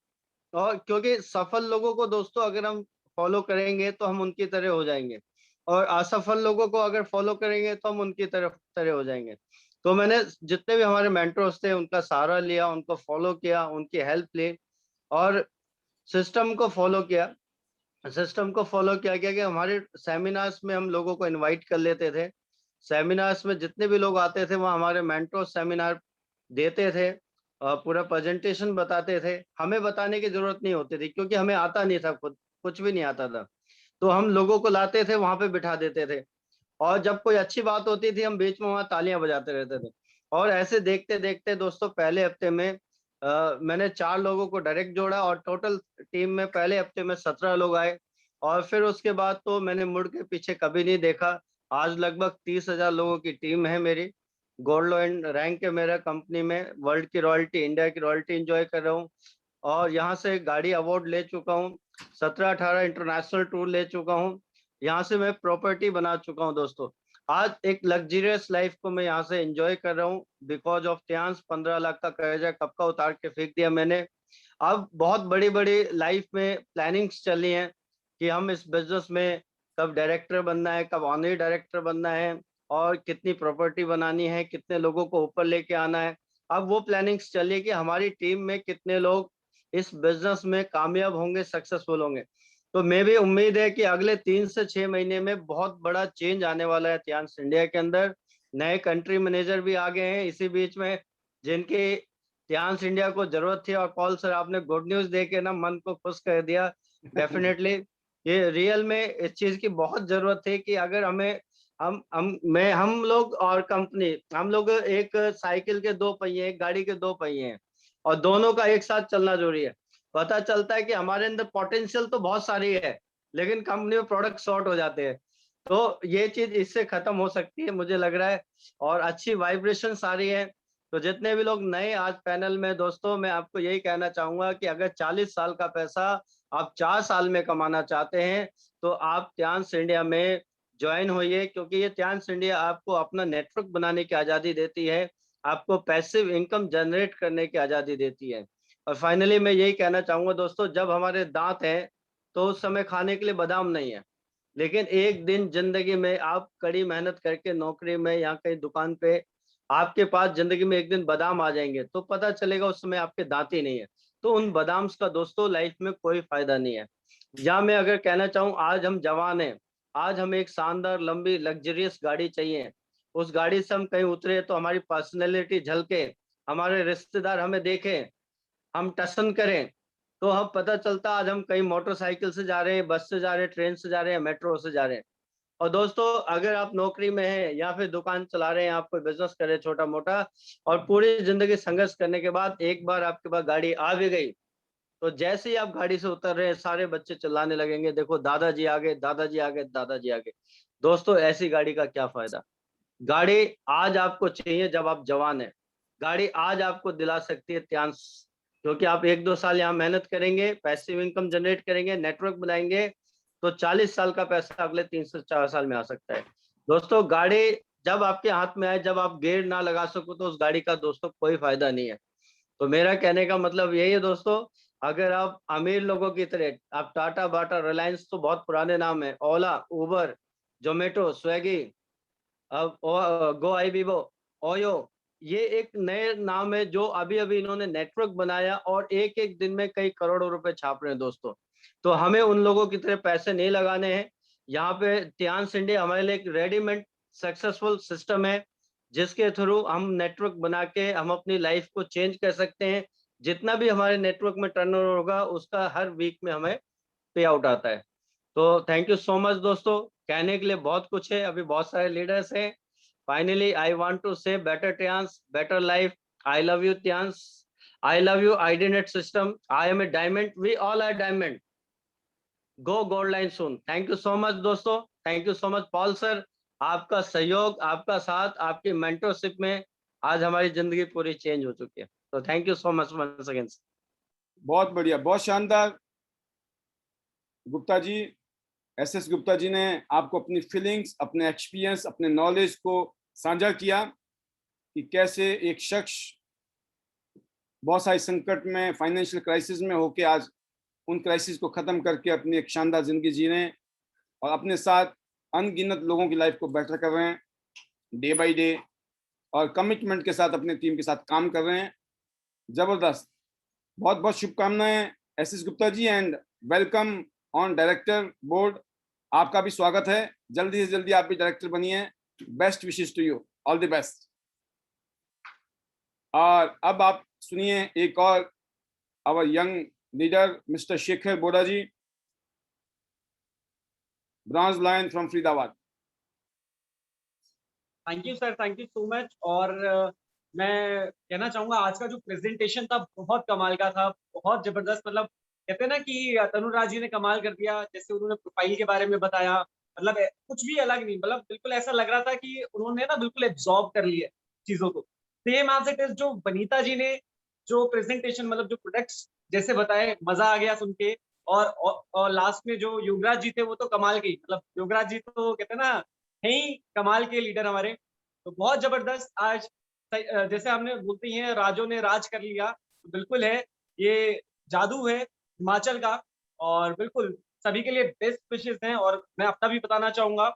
और क्योंकि सफल लोगों को दोस्तों अगर हम फॉलो करेंगे तो हम उनकी तरह हो जाएंगे, और असफल लोगों को अगर फॉलो करेंगे तो हम उनकी तरह हो जाएंगे। तो मैंने जितने भी हमारे मेंटर्स थे उनका सहारा लिया, उनको फॉलो किया, उनकी हेल्प ली, और सिस्टम को फॉलो किया। सिस्टम को फॉलो किया गया कि हमारे सेमिनार्स में हम लोगों को इनवाइट कर लेते थे। सेमिनार्स में जितने भी लोग आते थे वहाँ हमारे मेंटोर सेमिनार देते थे, पूरा प्रेजेंटेशन बताते थे। हमें बताने की जरूरत नहीं होती थी क्योंकि हमें आता नहीं था, खुद कुछ भी नहीं आता था। तो हम लोगों को लाते थे, वहां पे बिठा देते थे, और जब कोई अच्छी बात होती थी हम बीच में वहां तालियां बजाते रहते थे। और ऐसे देखते देखते दोस्तों पहले हफ्ते में मैंने 4 लोगों को डायरेक्ट जोड़ा, और टोटल टीम में पहले हफ्ते में 17 लोग आए। और फिर उसके बाद तो मैंने मुड़ के पीछे कभी नहीं देखा। आज लगभग 30,000 लोगों की टीम है मेरी। गोल्ड एंड रैंक है मेरा कंपनी में, वर्ल्ड की रॉयल्टी, इंडिया की रॉयल्टी एंजॉय कर रहा हूँ, और यहाँ से गाड़ी अवार्ड ले चुका हूँ, 17-18 इंटरनेशनल टूर ले चुका हूँ, यहाँ से मैं प्रॉपर्टी बना चुका हूँ दोस्तों। आज एक लग्जरियस लाइफ को मैं यहाँ से एंजॉय कर रहा हूँ बिकॉज ऑफ टियांस। 15 लाख का कर्जा कब का उतार के फेंक दिया मैंने। अब बहुत बड़ी बड़ी लाइफ में प्लानिंग्स चली हैं कि हम इस बिजनेस में कब डायरेक्टर बनना है, कब ऑनरी डायरेक्टर बनना है, और कितनी प्रॉपर्टी बनानी है, कितने लोगों को ऊपर लेके आना है। अब वो प्लानिंग्स चली है कि हमारी टीम में कितने लोग इस बिजनेस में कामयाब होंगे, सक्सेसफुल होंगे। तो मैं भी उम्मीद है कि अगले 3 से 6 महीने में बहुत बड़ा चेंज आने वाला है टियांस इंडिया के अंदर। नए कंट्री मैनेजर भी आ गए हैं इसी बीच में, जिनकी टियांस इंडिया को जरूरत थी। और पॉल सर, आपने गुड न्यूज दे के ना मन को खुश कर दिया। डेफिनेटली ये रियल में इस चीज की बहुत जरूरत थी कि अगर हमें हम लोग और कंपनी, हम लोग एक साइकिल के 2 पहिए, एक गाड़ी के 2 पहिए हैं, और दोनों का एक साथ चलना जरूरी है। पता चलता है कि हमारे अंदर पोटेंशियल तो बहुत सारी है, लेकिन कंपनी में प्रोडक्ट शॉर्ट हो जाते हैं। तो ये चीज इससे खत्म हो सकती है मुझे लग रहा है, और अच्छी वाइब्रेशन आ रही है। तो जितने भी लोग नए आज पैनल में, दोस्तों मैं आपको यही कहना चाहूंगा कि अगर 40 साल का पैसा आप 4 साल में कमाना चाहते हैं तो आप टियांस इंडिया में ज्वाइन होइए, क्योंकि ये टियांस इंडिया आपको अपना नेटवर्क बनाने की आज़ादी देती है, आपको पैसिव इनकम जनरेट करने की आज़ादी देती है। और फाइनली मैं यही कहना चाहूंगा दोस्तों, जब हमारे दांत हैं तो उस समय खाने के लिए बादाम नहीं है, लेकिन एक दिन जिंदगी में आप कड़ी मेहनत करके नौकरी में या कहीं दुकान पे आपके पास जिंदगी में एक दिन बादाम आ जाएंगे, तो पता चलेगा उस समय आपके दांत ही नहीं है। तो उन बादाम का दोस्तों लाइफ में कोई फायदा नहीं है। या मैं अगर कहना चाहूँ, आज हम जवान हैं, आज हमें एक शानदार लंबी लग्जरियस गाड़ी चाहिए। उस गाड़ी से हम कहीं उतरे तो हमारी पर्सनैलिटी झलके, हमारे रिश्तेदार हमें देखें, हम टसन करें, तो हम पता चलता आज हम कहीं मोटरसाइकिल से जा रहे हैं, बस से जा रहे हैं, ट्रेन से जा रहे हैं, मेट्रो से जा रहे हैं। और दोस्तों अगर आप नौकरी में हैं या फिर दुकान चला रहे हैं, आप कोई बिजनेस कर रहे हैं छोटा मोटा, और पूरी जिंदगी संघर्ष करने के बाद एक बार आपके पास गाड़ी आ भी गई, तो जैसे ही आप गाड़ी से उतर रहे हैं सारे बच्चे चिल्लाने लगेंगे, देखो दादाजी आ गए, दादाजी आ गए, दादाजी आ गए। दोस्तों ऐसी गाड़ी का क्या फायदा। गाड़ी आज आपको चाहिए जब आप जवान हैं। गाड़ी आज आपको दिला सकती है टियांस, क्योंकि आप 1-2 साल यहाँ मेहनत करेंगे, पैसिव इनकम जनरेट करेंगे, नेटवर्क बनाएंगे, तो 40 साल का पैसा अगले 3 से 4 साल में आ सकता है। दोस्तों गाड़ी जब आपके हाथ में आए, जब आप गेयर ना लगा सको, तो उस गाड़ी का दोस्तों कोई फायदा नहीं है। तो मेरा कहने का मतलब यही है दोस्तों, अगर आप अमीर लोगों की तरह, आप टाटा, बाटा, रिलायंस तो बहुत पुराने नाम है, ओला, उबर, जोमेटो, स्विगी, अब गो आई बीबो, ओयो, ये एक नए नाम है जो अभी अभी इन्होंने नेटवर्क बनाया और एक एक दिन में कई करोड़ों रुपए छाप रहे हैं दोस्तों। तो हमें उन लोगों की तरह पैसे नहीं लगाने हैं। यहाँ पे टियांस इंडिया हमारे लिए एक रेडीमेड सक्सेसफुल सिस्टम है, जिसके थ्रू हम नेटवर्क बना के हम अपनी लाइफ को चेंज कर सकते हैं। जितना भी हमारे नेटवर्क में टर्नओवर होगा उसका हर वीक में हमें पे आउट आता है। तो थैंक यू सो मच दोस्तों। कहने के लिए बहुत कुछ है, अभी बहुत सारे लीडर्स हैं। Finally I want to say better Tiens, better life. I love you Tiens, I love you IDNet system, I am a diamond, we all are diamond, go gold lion soon. Thank you so much दोस्तों, thank you so much Paul sir. आपका सहयोग, आपका साथ, आपकी mentorship में आज हमारी जिंदगी पूरी चेंज हो चुकी है। तो thank you so much once again. बहुत बढ़िया, बहुत शानदार। गुप्ता जी, एसएस गुप्ता जी ने आपको अपनी फीलिंग्स, अपने एक्सपीरियंस, अपने नॉलेज को साझा किया कि कैसे एक शख्स बहुत सारे संकट में, फाइनेंशियल क्राइसिस में होके आज उन क्राइसिस को ख़त्म करके अपनी एक शानदार ज़िंदगी जी रहे हैं और अपने साथ अनगिनत लोगों की लाइफ को बेटर कर रहे हैं डे बाय डे, और कमिटमेंट के साथ अपने टीम के साथ काम कर रहे हैं। ज़बरदस्त, बहुत बहुत शुभकामनाएं SS Gupta ji, and welcome on director board. आपका भी स्वागत है, जल्दी से जल्दी आप भी डायरेक्टर बनिए। Best wishes to you, all the best. और अब आप सुनिए एक और our young leader mister Shekhar Boda ji, bronze lion from Faridabad. Thank you sir, thank you so much. और मैं कहना चाहूंगा आज का जो प्रेजेंटेशन था बहुत कमाल का था, बहुत जबरदस्त। मतलब कहते हैं ना कि तनुराज जी ने कमाल कर दिया, जैसे उन्होंने प्रोफाइल के बारे में बताया, मतलब कुछ भी अलग नहीं, मतलब बिल्कुल ऐसा लग रहा था कि उन्होंने ना बिल्कुल एब्जॉर्ब कर लिया चीजों को। सेम एज इट इज जो वनीता जी ने जो प्रेजेंटेशन, मतलब जो प्रोडक्ट्स जैसे बताए, मजा आ गया सुन के। और लास्ट में जो योगराज जी थे वो तो कमाल की, मतलब योगराज जी तो कहते हैं ना है ही कमाल के लीडर हमारे। तो बहुत जबरदस्त आज जैसे हमने बोलते हैं राजों ने राज कर लिया, तो बिल्कुल है, ये जादू है हिमाचल का। और बिल्कुल सभी के लिए बेस्ट विशेस हैं। और मैं अपना भी बताना चाहूंगा,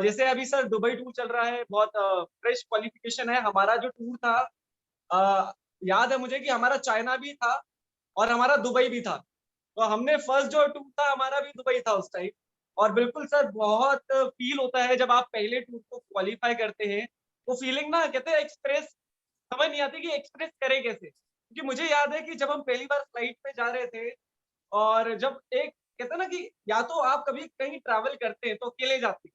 जैसे अभी सर दुबई टूर चल रहा है, बहुत फ्रेश क्वालिफिकेशन है। हमारा जो टूर था, याद है मुझे कि हमारा चाइना भी था और हमारा दुबई भी था। तो हमने फर्स्ट जो टूर था हमारा भी दुबई था उस टाइम। और बिल्कुल सर बहुत फील होता है जब आप पहले टूर को क्वालिफाई करते हैं, वो फीलिंग ना कहते हैं एक्सप्रेस समझ नहीं आती कि एक्सप्रेस करें कैसे। क्योंकि मुझे याद है कि जब हम पहली बार फ्लाइट पे जा रहे थे, और जब एक कहते हैं ना कि या तो आप कभी कहीं ट्रैवल करते हैं तो अकेले जाते हैं,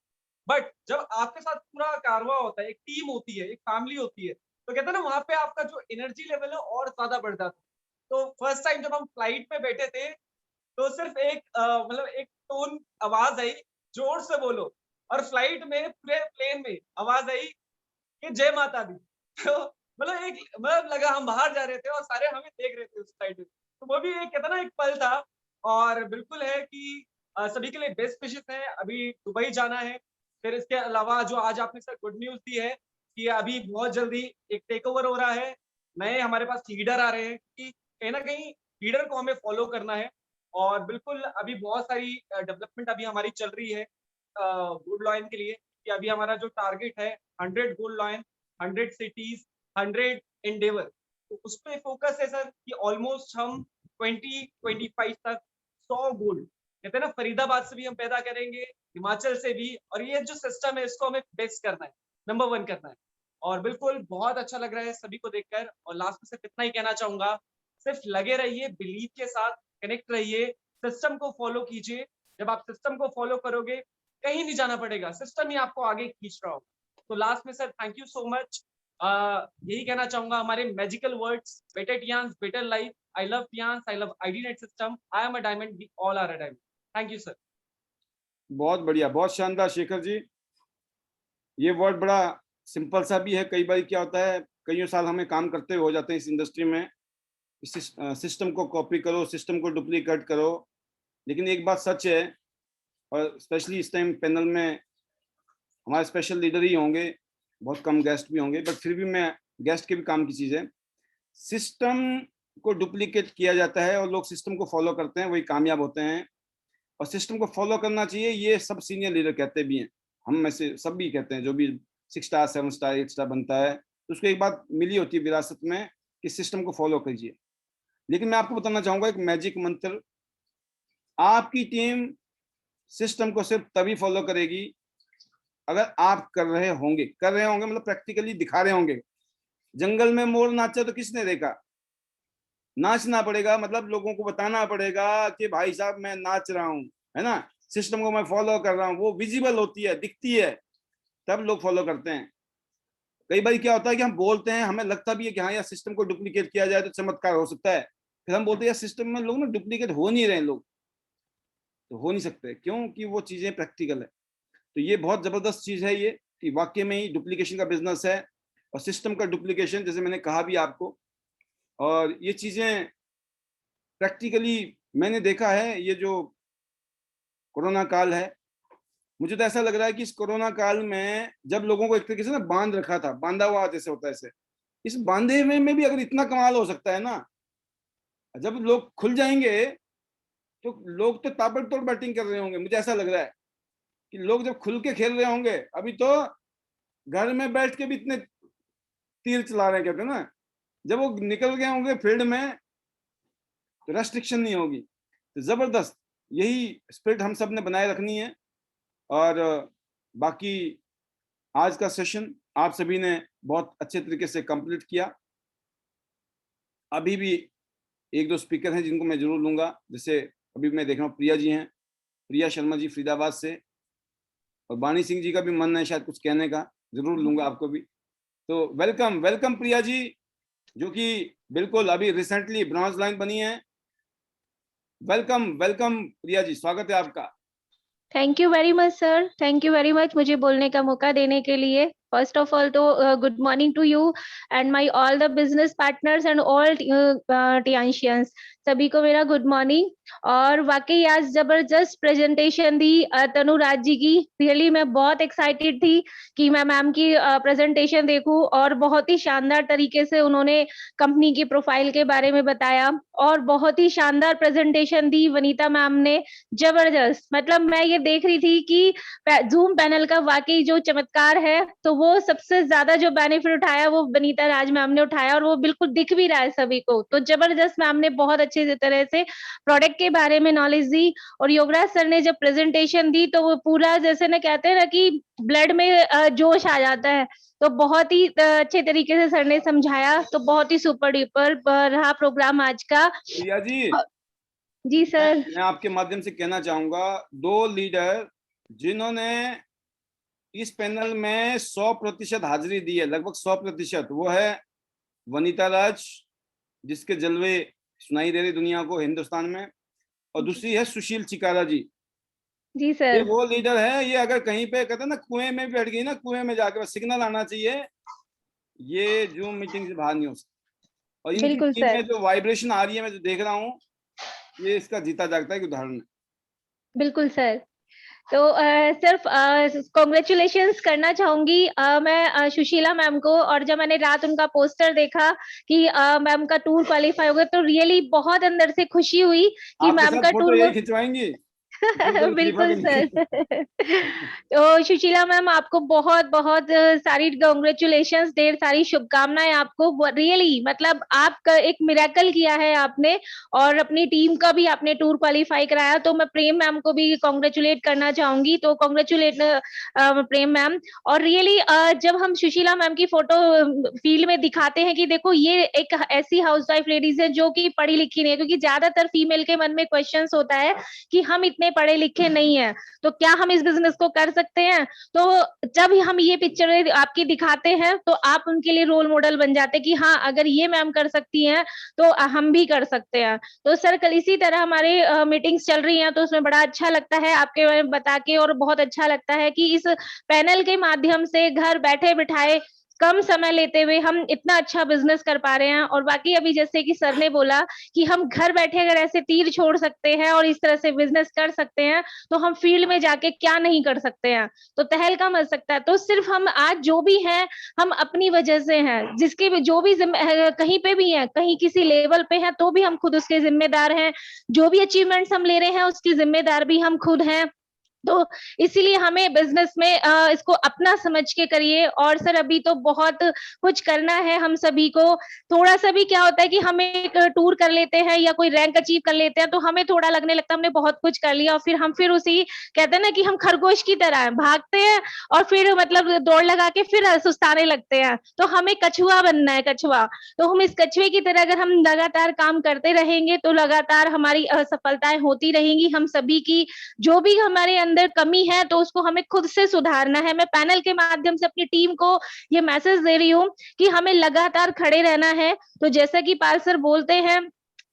बट जब आपके साथ पूरा कारवां होता है, एक टीम होती है, एक फैमिली होती है, तो कहते हैं ना वहां पे आपका जो एनर्जी लेवल है और ज्यादा बढ़ जाता है। तो फर्स्ट टाइम जब हम फ्लाइट पे बैठे थे, तो सिर्फ एक मतलब एक टोन आवाज आई, जोर से बोलो। और फ्लाइट में पूरे प्लेन में आवाज आई कि जय माता दी। तो मतलब एक मतलब लगा हम बाहर जा रहे थे और सारे हमें देख रहे थे उस साइड में। तो वो भी एक कहता ना एक पल था। और बिल्कुल है कि सभी के लिए बेस्ट विशेस है। अभी दुबई जाना है। फिर इसके अलावा जो आज आपने सर गुड न्यूज दी है कि अभी बहुत जल्दी एक टेक ओवर हो रहा है, नए हमारे पास लीडर आ रहे हैं, कि कहीं ना कहीं लीडर को हमें फॉलो करना है। और बिल्कुल अभी बहुत सारी डेवलपमेंट अभी हमारी चल रही है गोल्ड लॉयन के लिए, कि अभी हमारा जो टारगेट है 100 गोल्ड लॉयन, 100 सिटीज, 100 एंडेवर, तो उस पर फोकस है सर कि ऑलमोस्ट हम 2025 तक 100 गोल्ड कहते हैं ना फरीदाबाद से भी हम पैदा करेंगे, हिमाचल से भी। और ये जो सिस्टम है इसको हमें बेस्ट करना है, नंबर 1 करना है। और बिल्कुल बहुत अच्छा लग रहा है सभी को देखकर। और लास्ट में सिर्फ इतना ही कहना चाहूंगा, सिर्फ लगे रहिए, बिलीव के साथ कनेक्ट रहिए, सिस्टम को फॉलो कीजिए। जब आप सिस्टम को फॉलो करोगे, कहीं नहीं जाना पड़ेगा, सिस्टम ही आपको आगे खींच रहा होगा। तो लास्ट में sir thank you so much. यही कहना चाहूंगा, हमारे magical words, better Tiens better life, I love Tiens, I love IDNet system, I am a diamond, we all are a diamond. Thank you sir. बहुत बढ़िया, बहुत शानदार शेखर जी। ये वर्ड बड़ा सिंपल सा भी है। कई बार क्या होता है, कईयों साल हमें काम करते हुए हो जाते हैं इस इंडस्ट्री में, इस सिस्टम को कॉपी करो, सिस्टम को डुप्लीकेट करो। लेकिन एक बात सच है, और स्पेशली इस टाइम पैनल में हमारे स्पेशल लीडर ही होंगे, बहुत कम गेस्ट भी होंगे, बट फिर भी मैं गेस्ट के भी काम की चीज़ है। सिस्टम को डुप्लीकेट किया जाता है और लोग सिस्टम को फॉलो करते हैं, वही कामयाब होते हैं। और सिस्टम को फॉलो करना चाहिए, ये सब सीनियर लीडर कहते भी हैं, हम में से सब भी कहते हैं। जो भी 6 स्टार 7 स्टार 8 स्टार बनता है, तो उसको एक बात मिली होती है विरासत में कि सिस्टम को फॉलो कीजिए। लेकिन मैं आपको बताना चाहूंगा एक मैजिक मंत्र, आपकी टीम सिस्टम को सिर्फ तभी फॉलो करेगी अगर आप कर रहे होंगे मतलब प्रैक्टिकली दिखा रहे होंगे। जंगल में मोर नाचा तो किसने देखा? नाचना पड़ेगा, मतलब लोगों को बताना पड़ेगा कि भाई साहब मैं नाच रहा हूँ, है ना, सिस्टम को मैं फॉलो कर रहा हूँ। वो विजिबल होती है, दिखती है, तब लोग फॉलो करते हैं। कई बार क्या होता है कि हम बोलते हैं, हमें लगता भी है कि हाँ यार सिस्टम को डुप्लीकेट किया जाए तो चमत्कार हो सकता है, फिर हम बोलते हैं यार सिस्टम में लोग ना डुप्लीकेट हो नहीं रहे, लोग तो हो नहीं सकते क्योंकि वो चीजें प्रैक्टिकल है। तो ये बहुत जबरदस्त चीज है ये, कि वाकई में ही डुप्लीकेशन का बिजनेस है और सिस्टम का डुप्लीकेशन, जैसे मैंने कहा भी आपको। और ये चीजें प्रैक्टिकली मैंने देखा है। ये जो कोरोना काल है, मुझे तो ऐसा लग रहा है कि इस कोरोना काल में जब लोगों को एक तरीके से ना बांध रखा था, बांधा हुआ जैसे होता है ऐसे, इस बांधे हुए में भी अगर इतना कमाल हो सकता है ना, जब लोग खुल जाएंगे तो लोग तो ताबड़तोड़ बैटिंग कर रहे होंगे। मुझे ऐसा लग रहा है कि लोग जब खुल के खेल रहे होंगे, अभी तो घर में बैठ के भी इतने तीर चला रहे हैं, कहते हैं ना, जब वो निकल गए होंगे फील्ड में तो रेस्ट्रिक्शन नहीं होगी। तो जबरदस्त, यही स्पिरिट हम सब ने बनाए रखनी है। और बाकी आज का सेशन आप सभी ने बहुत अच्छे तरीके से कंप्लीट किया। अभी भी एक दो स्पीकर हैं जिनको मैं जरूर लूंगा, जैसे अभी मैं देख रहा हूँ प्रिया जी हैं, प्रिया शर्मा जी फरीदाबाद से, और बाणी सिंह जी का भी मन है शायद कुछ कहने का, जरूर लूंगा आपको भी। तो वेलकम वेलकम प्रिया जी, जो कि बिल्कुल अभी रिसेंटली ब्रॉन्ज लाइन बनी है। वेलकम वेलकम प्रिया जी, स्वागत है आपका। Thank you very much sir, thank you very much मुझे बोलने का मौका देने के लिए। First of all, तो good morning to you and my all the business partners and all Tianxians. सभी को मेरा गुड मॉर्निंग। और वाकई आज जबरदस्त प्रेजेंटेशन दी तनु राज जी की। रियली मैं बहुत एक्साइटेड थी कि मैं मैम की प्रेजेंटेशन देखूं, और बहुत ही शानदार तरीके से उन्होंने कंपनी की प्रोफाइल के बारे में बताया और बहुत ही शानदार प्रेजेंटेशन दी वनीता मैम ने। जबरदस्त, मतलब मैं ये देख रही थी कि जूम पैनल का वाकई जो चमत्कार है, तो वो सबसे ज्यादा जो बेनिफिट उठाया वो वनीता राज मैम ने उठाया, और वो बिल्कुल दिख भी रहा है सभी को। तो जबरदस्त, मैम ने बहुत अच्छी तरह से प्रोडक्ट के बारे में नॉलेज दी। और योगराज सर ने जब प्रेजेंटेशन दी तो वो पूरा जैसे ना कहते हैं ना कि ब्लड में जोश आ जाता है। तो बहुत ही अच्छे तरीके से सर ने समझाया। तो बहुत ही सुपर डुपर रहा प्रोग्राम आज का। प्रिया जी, जी सर। मैं आपके माध्यम से कहना चाहूंगा, 2 लीडर जिन्होंने इस पैनल में 100% हाजिरी दी है, लगभग 100%, वो है वनीता राज, जिसके जलवे सुनाई दे रही दुनिया को हिंदुस्तान में, और दूसरी है सुशील चिकारा जी। जी ये सर। वो लीडर है, ये अगर कहीं पे कहते हैं ना कुएं में भी बैठ गई ना, कुएं में जाके बस सिग्नल आना चाहिए, ये जूम मीटिंग से बाहर नहीं हो सकती। और इनकी बिल्कुल टीम सर। में जो वाइब्रेशन आ रही है, मैं जो देख रहा हूँ, ये इसका जीता जागता एक उदाहरण है। बिल्कुल सर। तो सिर्फ कॉन्ग्रेचुलेशंस करना चाहूंगी मैं सुशीला मैम को। और जब मैंने रात उनका पोस्टर देखा कि मैम का टूर क्वालिफाई हो गया, तो रियली बहुत अंदर से खुशी हुई कि आपके मैम साथ का फोटो टूर यही खिंचवाएंगी। बिल्कुल सर। तो सुशीला मैम, आपको बहुत बहुत सारी कॉन्ग्रेचुलेशंस, ढेर सारी शुभकामनाएं आपको। रियली मतलब आपका एक मिरेकल किया है आपने, और अपनी टीम का भी आपने टूर क्वालिफाई कराया। तो मैं प्रेम मैम को भी कॉन्ग्रेचुलेट करना चाहूंगी। तो कॉन्ग्रेचुलेट प्रेम मैम। और रियली जब हम सुशीला मैम की फोटो फील्ड में दिखाते हैं कि देखो ये एक ऐसी हाउसवाइफ लेडीज है जो कि पढ़ी लिखी नहीं है, क्योंकि ज्यादातर फीमेल के मन में क्वेश्चंस होता है कि हम इतने पढ़े लिखे नहीं है, तो क्या हम इस बिजनेस को कर सकते हैं। तो जब हम ये पिक्चर आपकी दिखाते हैं तो आप उनके लिए रोल मॉडल बन जाते हैं कि हाँ, अगर ये मैम कर सकती हैं तो हम भी कर सकते हैं। तो सर, कल इसी तरह हमारे मीटिंग्स चल रही हैं, तो उसमें बड़ा अच्छा लगता है आपके बारे में बता के, और बहुत अच्छा लगता है कि इस पैनल के माध्यम से घर बैठे बिठाए कम समय लेते हुए हम इतना अच्छा बिजनेस कर पा रहे हैं। और बाकी अभी जैसे कि सर ने बोला कि हम घर बैठे अगर ऐसे तीर छोड़ सकते हैं और इस तरह से बिजनेस कर सकते हैं, तो हम फील्ड में जाके क्या नहीं कर सकते हैं। तो तहलका मच सकता है। तो सिर्फ हम आज जो भी हैं, हम अपनी वजह से हैं। जिसके भी जो भी कहीं पे भी हैं, कहीं किसी लेवल पे हैं, तो भी हम खुद उसके जिम्मेदार हैं। जो भी अचीवमेंट्स हम ले रहे हैं, उसकी जिम्मेदार भी हम खुद हैं। तो इसीलिए हमें बिजनेस में इसको अपना समझ के करिए। और सर, अभी तो बहुत कुछ करना है हम सभी को। थोड़ा सा भी क्या होता है कि हम एक टूर कर लेते हैं या कोई रैंक अचीव कर लेते हैं, तो हमें थोड़ा लगने लगता है हमने बहुत कुछ कर लिया, और फिर उसी कहते हैं ना कि हम खरगोश की तरह हैं, भागते हैं और फिर मतलब दौड़ लगा के फिर सुस्ताने लगते हैं। तो हमें कछुआ बनना है, कछुआ। तो हम इस कछुए की तरह अगर हम लगातार काम करते रहेंगे, तो लगातार हमारी सफलताएं होती रहेंगी। हम सभी की जो भी हमारे अंदर कमी है, तो उसको हमें खुद से सुधारना है। मैं पैनल के माध्यम से अपनी टीम को ये मैसेज दे रही हूँ कि हमें लगातार खड़े रहना है। तो जैसा कि पाल सर बोलते हैं,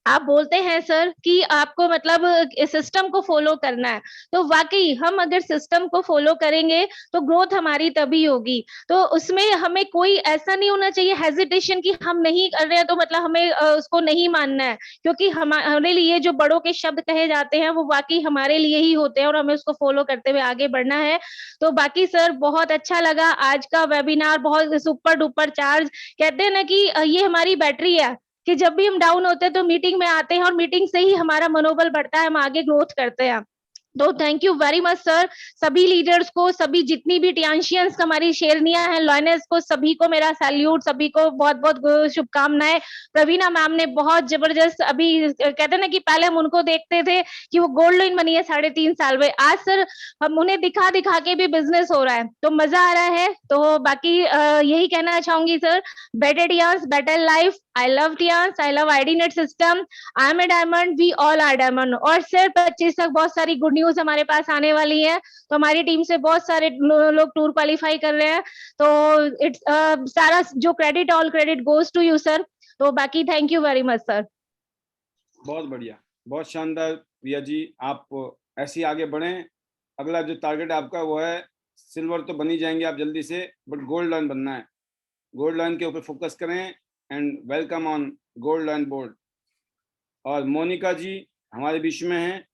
आप बोलते हैं सर कि आपको मतलब सिस्टम को फॉलो करना है। तो वाकई हम अगर सिस्टम को फॉलो करेंगे तो ग्रोथ हमारी तभी होगी। तो उसमें हमें कोई ऐसा नहीं होना चाहिए हेजिटेशन कि हम नहीं कर रहे हैं तो मतलब हमें उसको नहीं मानना है, क्योंकि हमारे लिए जो बड़ों के शब्द कहे जाते हैं वो वाकई हमारे लिए ही होते हैं, और हमें उसको फॉलो करते हुए आगे बढ़ना है। तो बाकी सर, बहुत अच्छा लगा आज का वेबिनार, बहुत सुपर डुपर चार्ज। कहते हैं ना कि ये हमारी बैटरी है कि जब भी हम डाउन होते हैं तो मीटिंग में आते हैं, और मीटिंग से ही हमारा मनोबल बढ़ता है, हम आगे ग्रोथ करते हैं। तो thank you very much sir. सभी लीडर्स को, सभी जितनी भी टियांशियंस हमारी शेरनियां हैं, लॉयनर्स को, सभी को मेरा सैल्यूट, सभी को बहुत बहुत शुभकामनाएं। प्रवीणा मैम ने बहुत जबरदस्त, अभी कहते हैं ना कि पहले हम उनको देखते थे कि वो गोल्ड लाइन बनी है 3.5 साल में, आज सर हम उन्हें दिखा दिखा के भी बिजनेस हो रहा है, तो मजा आ रहा है। तो बाकी यही कहना चाहूंगी sir, better Tiens, better life. I love Tiens, I love IDNet system, I am a diamond, we all are diamond. और सिर्फ 25 तक बहुत सारी गुड न्यूज हमारे पास आने वाली है। तो हमारी टीम से बहुत सारे लोग टूर क्वालिफाई कर रहे हैं। तो इट्स सारा जो credit, all credit goes to you sir. तो बाकी thank you very much sir. बहुत बढ़िया, बहुत शानदार प्रिया जी, आप ऐसे ही आगे बढ़ें। अगला जो टारगेट आपका वो है सिल्वर तो बन ही जाएंगे आप जल्दी से, बट गोल्ड लाइन बनना है। गोल्ड लाइन के ऊपर फोकस करें and welcome on gold line board. और मोनिका जी हमारे बीच में हैं,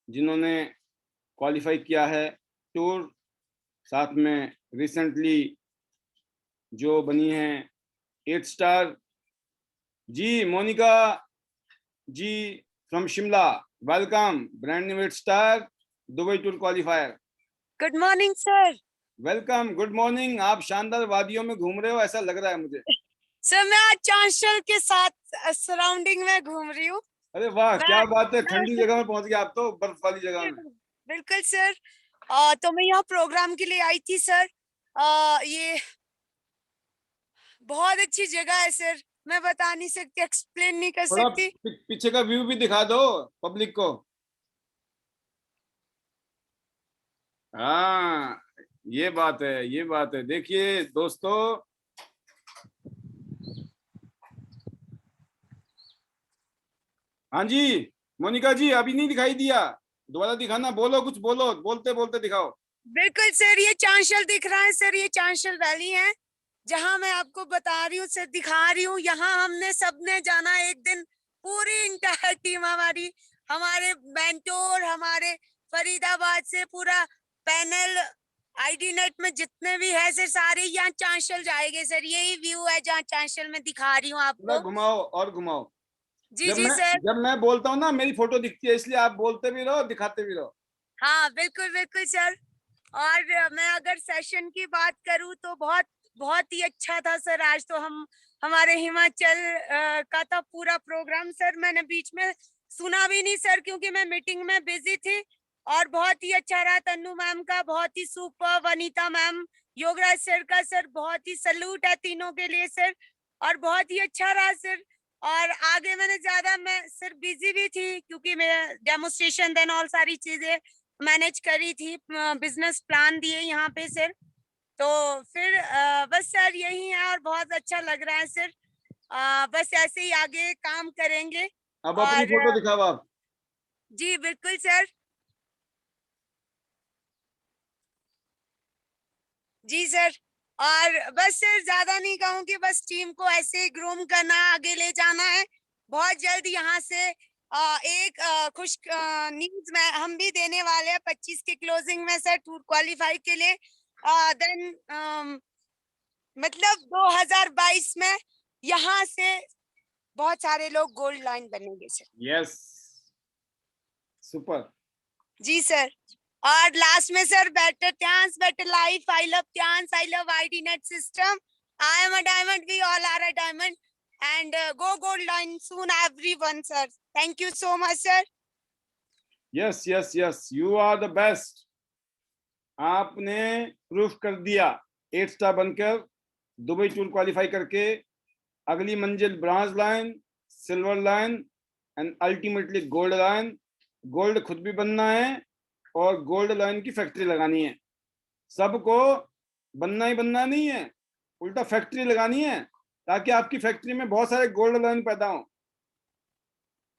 जिन्होंने क्वालिफाई किया है टूर, साथ में रिसेंटली जो बनी है 8 स्टार। जी Monika ji from Shimla, welcome, brand new 8 star Dubai tour qualifier. Good morning sir. Welcome, good morning. आप शानदार वादियों में घूम रहे हो ऐसा लग रहा है मुझे। सर मैं आज चांशल के साथ सराउंडिंग में घूम रही हूँ। अरे वाह, क्या बात है, ठंडी जगह में पहुंच गए आप तो, बर्फ वाली जगह में। बिल्कुल सर। तो मैं यहाँ प्रोग्राम के लिए आई थी सर। ये बहुत अच्छी जगह है सर, मैं बता नहीं सकती, एक्सप्लेन नहीं कर थोड़ा सकती। पीछे का व्यू भी दिखा दो पब्लिक को। हाँ ये बात है, ये बात है। देखिए दोस्तों, हाँ जी मोनिका जी, अभी नहीं दिखाई दिया, दोबारा दिखाना, बोलो कुछ, बोलो, बोलते बोलते दिखाओ। बिल्कुल सर, ये चांशल दिख रहा है सर, ये चांशल वैली है जहाँ मैं आपको बता रही हूँ सर, दिखा रही हूँ। यहाँ हमने सबने जाना एक दिन, पूरी इंटायर टीम हमारी, हमारे मेंटोर, हमारे फरीदाबाद से पूरा पैनल, आईडी नेट में जितने भी है सर, सारे यहाँ चांशल जाएंगे सर। यही व्यू है जहाँ चांशल में दिखा रही हूँ आपको। घुमाओ और घुमाओ। जी जी सर। जब मैं बोलता हूँ ना मेरी फोटो दिखती है, इसलिए आप बोलते भी रहो, दिखाते भी रहो। हाँ बिल्कुल बिल्कुल सर। और मैं अगर सेशन की बात करूँ तो बहुत बहुत ही अच्छा था सर। आज तो हमारे हिमाचल का था पूरा प्रोग्राम सर। मैंने बीच में सुना भी नहीं सर, क्योंकि मैं मीटिंग में बिजी थी। और बहुत ही अच्छा रहा। तन्नू मैम का बहुत ही super, Vanita ma'am, Yograj sir का सर बहुत ही सैल्यूट है तीनों के लिए सर। और बहुत ही अच्छा रहा सर। और आगे मैं सर बिजी भी थी, क्योंकि मैं डेमोस्ट्रेशन देन ऑल सारी चीजें मैनेज करी थी, बिजनेस प्लान दिए यहाँ पे सर। तो फिर बस सर यही है, और बहुत अच्छा लग रहा है सर। बस ऐसे ही आगे काम करेंगे। अब अपनी फोटो दिखाओ आप। जी बिल्कुल सर। जी सर। और बस सर ज्यादा नहीं कहूंगी, बस टीम को ऐसे ग्रूम करना, आगे ले जाना है। बहुत जल्द यहाँ से एक खुश न्यूज में हम भी देने वाले हैं 25 के क्लोजिंग में सर, टूर क्वालिफाई के लिए। देन मतलब 2022 में यहाँ से बहुत सारे लोग गोल्ड लाइन बनेंगे सर। Yes, super. जी सर। और लास्ट में sir, better Tyans, better life, I love Tyans, I love ID net system, I am a diamond, we all are a diamond, and go gold line soon everyone sir. Thank you so much sir. Yes yes yes, you are the best. आपने proof कर दिया 8 star बनकर, Dubai tour qualify करके अगली मंजिल bronze line, silver line and ultimately gold line. Gold खुद भी बनना है और गोल्ड लाइन की फैक्ट्री लगानी है। सबको बनना ही बनना नहीं है, उल्टा फैक्ट्री लगानी है, ताकि आपकी फैक्ट्री में बहुत सारे गोल्ड लाइन पैदा हो,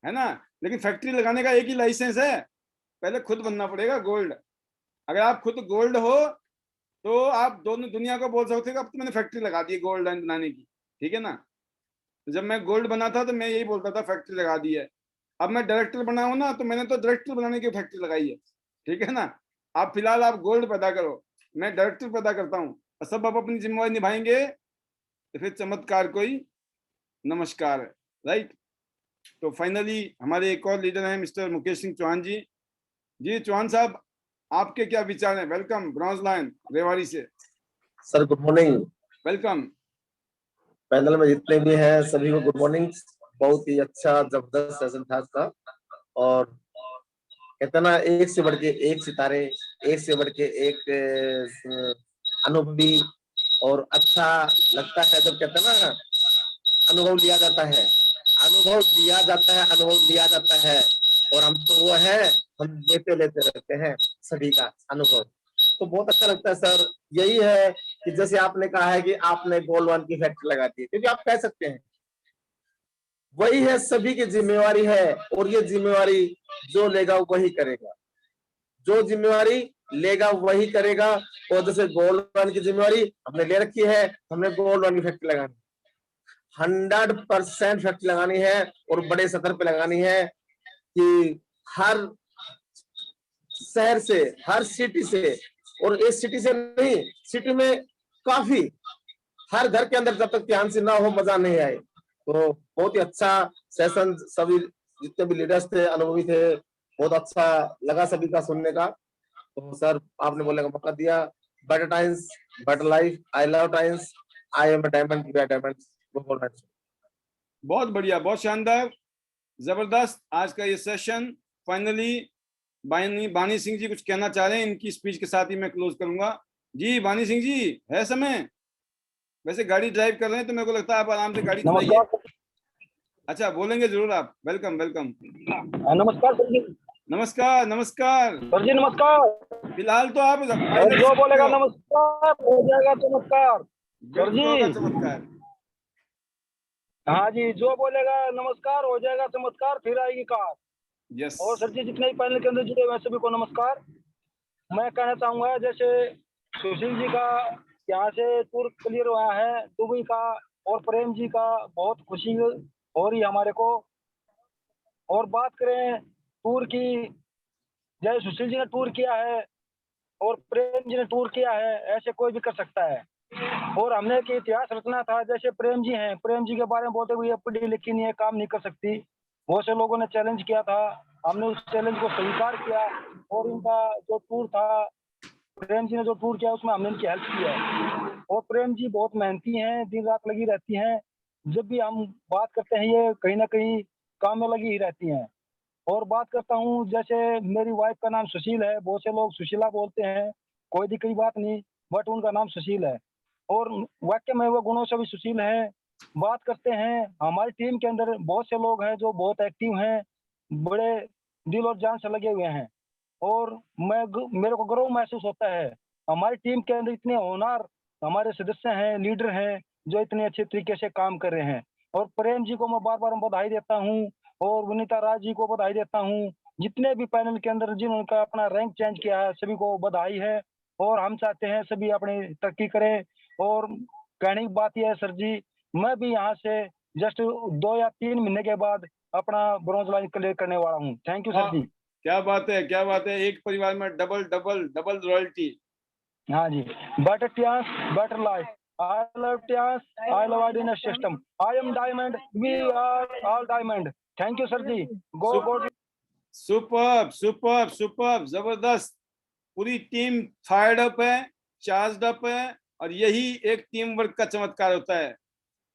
है ना। लेकिन फैक्ट्री लगाने का एक ही लाइसेंस है, पहले खुद बनना पड़ेगा गोल्ड। अगर आप खुद गोल्ड हो तो आप दोनों दुनिया को बोल सकते हो अब तो मैंने फैक्ट्री लगा दी गोल्ड लाइन बनाने की, ठीक है ना। तो जब मैं गोल्ड बना था तो मैं यही बोलता था फैक्ट्री लगा दी है। अब मैं डायरेक्टर बना हूं ना, तो मैंने तो डायरेक्टर बनाने की फैक्ट्री लगाई है, ठीक है ना। आप फिलहाल आप गोल्ड पैदा करो, मैं डायरेक्टर पैदा करता हूँ, और सब आप अपनी जिम्मेवारी निभाएंगे तो फिर चमत्कार कोई नमस्कार है, राइट। तो फाइनली हमारे एक और लीडर हैं मिस्टर मुकेश सिंह चौहान जी। जी चौहान साहब, आपके क्या विचार हैं? वेलकम ब्रॉन्ज लाइन रेवाड़ी से। Sir good morning. Welcome. Panel में जितने भी हैं सभी को गुड मॉर्निंग। बहुत ही अच्छा जबरदस्त सेशन था इसका, और कहते ना एक से बढ़ के एक सितारे, एक से बढ़ के एक अनुभवी, और अच्छा लगता है जब कहते ना अनुभव लिया जाता है, अनुभव दिया जाता है, अनुभव लिया जाता है, और हम तो वो है, हम लेते लेते रहते हैं सभी का अनुभव। तो बहुत अच्छा लगता है सर। यही है कि जैसे आपने कहा है कि आपने गोल्ड वन की फैक्ट्री लगा दी, क्योंकि आप कह सकते हैं वही है, सभी की जिम्मेवारी है, और ये जिम्मेवारी जो लेगा वही करेगा। जो जिम्मेवारी लेगा वही करेगा। और जैसे गोल्ड लोन की जिम्मेवारी हमने ले रखी है, हमने गोल्ड लोन की फैक्ट्री लगानी 100% फैक्ट्री लगानी है और बड़े स्तर पे लगानी है कि हर शहर से, हर सिटी से, और एक सिटी से नहीं, सिटी में काफी हर घर के अंदर जब तक ध्यान से ना हो मजा नहीं आए। तो बहुत ही अच्छा सेशन, सभी जितने भी लीडर्स थे अनुभवी थे, बहुत अच्छा लगा सभी का सुनने का। तो सर आपने बोलने का मौका दिया। Better times, better life, I love times, I am a diamond, we are diamonds. बहुत बढ़िया, बहुत शानदार, जबरदस्त आज का ये सेशन। फाइनली बानी सिंह जी कुछ कहना चाह रहे हैं, इनकी स्पीच के साथ ही मैं क्लोज करूंगा। जी बानी सिंह जी, है समय? वैसे गाड़ी ड्राइव कर रहे हैं तो मेरे को लगता है आप आराम से गाड़ी चलाइए। अच्छा, बोलेंगे जरूर आप। Welcome welcome. नमस्कार सर जी। नमस्कार नमस्कार सर जी नमस्कार। फिलहाल तो आप जो बोलेगा नमस्कार हो जाएगा चमत्कार। सर जी चमत्कार। हाँ जी, जो बोलेगा नमस्कार हो जाएगा चमत्कार, फिर आएगी कार। यस। और सर जी जितने भी पैनल के अंदर जुड़े हुए सभी को नमस्कार। मैं कहना चाहूंगा जैसे सुशील जी का यहाँ से टूर क्लियर हुआ है दुबई का, और प्रेम जी का बहुत खुशी हो रही है हमारे को। और बात करें टूर की, जैसे सुशील जी ने टूर किया है और प्रेम जी ने टूर किया है, ऐसे कोई भी कर सकता है। और हमने एक इतिहास रचना था, जैसे प्रेम जी हैं, प्रेम जी के बारे में बोलते हुए ये पढ़ी लिखी नहीं है, काम नहीं कर सकती। बहुत से लोगों ने चैलेंज किया था, हमने उस चैलेंज को स्वीकार किया और इनका जो टूर था, प्रेम जी ने जो टूर किया उसमें हमने इनकी हेल्प की है। और प्रेम जी बहुत मेहनती हैं, दिन रात लगी रहती हैं। जब भी हम बात करते हैं ये कहीं ना कहीं काम में लगी ही रहती हैं। और बात करता हूँ जैसे मेरी वाइफ का नाम सुशील है, बहुत से लोग सुशीला बोलते हैं, कोई दिक्कत की बात नहीं, बट उनका नाम सुशील है और वाक्य में वो गुणों से भी सुशील है। बात करते हैं हमारी टीम के अंदर बहुत से लोग हैं जो बहुत एक्टिव हैं, बड़े दिल और जान से लगे हुए हैं। और मेरे को गर्व महसूस होता है हमारी टीम के अंदर इतने होनहार हमारे सदस्य हैं, लीडर हैं, जो इतने अच्छे तरीके से काम कर रहे हैं। और प्रेम जी को मैं बार बार बधाई देता हूँ और वनीता राज जी को बधाई देता हूँ। जितने भी पैनल के अंदर जिन्होंने अपना रैंक चेंज किया है सभी को बधाई है। और हम चाहते हैं सभी अपनी तरक्की करें। और कहने की बात यह है सर जी, मैं भी यहाँ से जस्ट 2 या 3 महीने के बाद अपना ब्रॉन्ज लाइन क्लियर करने वाला हूँ। थैंक यू सर जी। क्या बात है, क्या बात है, एक परिवार में डबल डबल डबल रॉयल्टी। हाँ जी, better Tiens better life, I love Tiens, I love Ideal System, I am diamond, we are all diamond. Thank you sir ji. Go superb superb superb, जबरदस्त। पूरी टीम फायर्ड अप है, charged up है, और यही एक team work का चमत्कार होता है।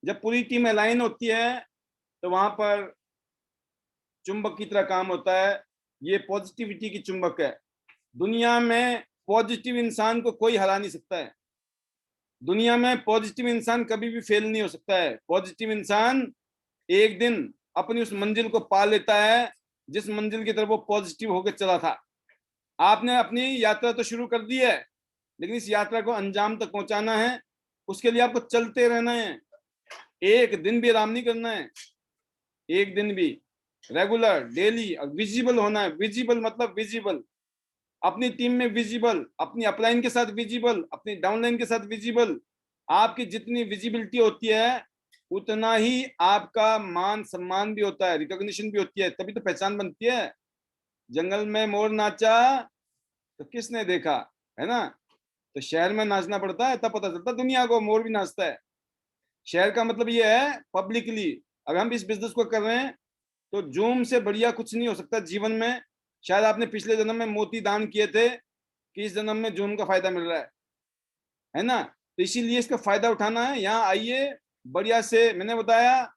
जब पूरी टीम अलाइन होती है तो वहां पर चुंबक की तरह काम होता है। ये पॉजिटिविटी की चुंबक है। दुनिया में पॉजिटिव इंसान को कोई हरा नहीं सकता है। दुनिया में पॉजिटिव इंसान कभी भी फेल नहीं हो सकता है। पॉजिटिव इंसान एक दिन अपनी उस मंजिल को पा लेता है जिस मंजिल की तरफ वो पॉजिटिव होकर चला था। आपने अपनी यात्रा तो शुरू कर दी है, लेकिन इस यात्रा को अंजाम तक पहुंचाना है। उसके लिए आपको चलते रहना है, एक दिन भी आराम नहीं करना है, एक दिन भी रेगुलर डेली विजिबल होना है। विजिबल मतलब विजिबल, अपनी टीम में विजिबल, अपनी अपलाइन के साथ विजिबल, अपनी डाउनलाइन के साथ विजिबल। आपकी जितनी विजिबिलिटी होती है उतना ही आपका मान सम्मान भी होता है, रिकॉग्निशन भी होती है, तभी तो पहचान बनती है। जंगल में मोर नाचा तो किसने देखा, है ना? तो शहर में नाचना पड़ता है, तब पता चलता दुनिया को मोर भी नाचता है। शहर का मतलब ये है पब्लिकली। अगर हम इस बिजनेस को कर रहे हैं तो जूम से बढ़िया कुछ नहीं हो सकता जीवन में। शायद आपने पिछले जन्म में मोती दान किए थे कि इस जन्म में जूम का फायदा मिल रहा है ना? तो इसीलिए इसका फायदा उठाना है। यहाँ आइए, बढ़िया से मैंने बताया,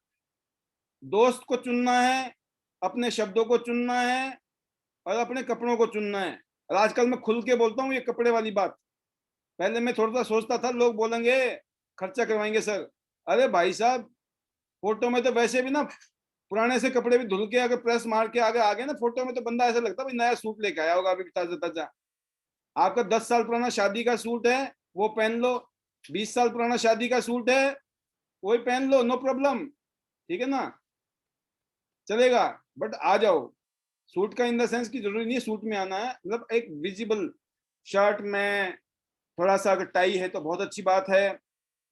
दोस्त को चुनना है, अपने शब्दों को चुनना है और अपने कपड़ों को चुनना है। और आजकल मैं खुल के बोलता हूँ ये कपड़े वाली बात। पहले मैं थोड़ा सा सोचता था लोग बोलेंगे खर्चा करवाएंगे सर। अरे भाई साहब, फोटो में तो वैसे भी ना पुराने से कपड़े भी धुल के अगर प्रेस मार के आगे आ गए ना फोटो में, तो बंदा ऐसा लगता है नया सूट लेके आया होगा अभी ताजा ताजा। आपका 10 साल पुराना शादी का सूट है वो पहन लो, 20 साल पुराना शादी का सूट है वही पहन लो, नो प्रॉब्लम, ठीक है ना, चलेगा। बट आ जाओ, सूट का इन द सेंस की जरूरी नहीं है सूट में आना है, मतलब एक विजिबल शर्ट में थोड़ा सा अगर टाई है तो बहुत अच्छी बात है,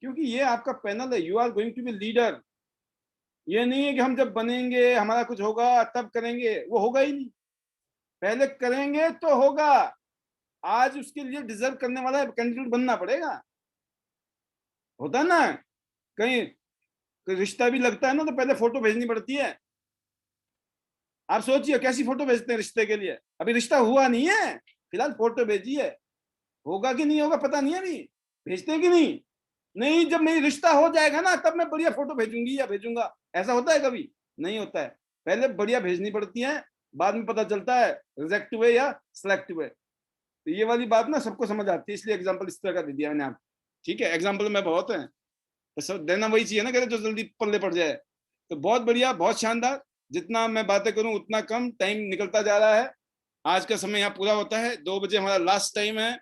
क्योंकि ये आपका पैनल है। You are going to be leader. ये नहीं है कि हम जब बनेंगे हमारा कुछ होगा तब करेंगे, वो होगा ही नहीं। पहले करेंगे तो होगा। आज उसके लिए डिजर्व करने वाला कैंडिडेट बनना पड़ेगा। होता है ना, कहीं कोई रिश्ता भी लगता है ना तो पहले फोटो भेजनी पड़ती है। आप सोचिए कैसी फोटो भेजते हैं रिश्ते के लिए। अभी रिश्ता हुआ नहीं है, फिलहाल फोटो भेजिए। होगा कि नहीं होगा पता नहीं है, अभी भेजते हैं कि नहीं। नहीं, जब मेरी रिश्ता हो जाएगा ना तब मैं बढ़िया फोटो भेजूंगी या भेजूंगा। ऐसा होता है कभी? नहीं होता है। पहले बढ़िया भेजनी पड़ती है, बाद में पता चलता है रिजेक्ट हुए या सिलेक्ट हुए। तो ये वाली बात ना सबको समझ आती है, इसलिए एग्जाम्पल इस तरह का दे दिया मैंने आपको। ठीक है, एग्जाम्पल में बहुत है तो सब देना वही चाहिए ना, कहते जो जल्दी पल्ले पड़ जाए। तो बहुत बढ़िया, बहुत शानदार। जितना मैं बातें करूं उतना कम, टाइम निकलता जा रहा है। आज का समय यहाँ पूरा होता है, 2 बजे हमारा लास्ट टाइम है।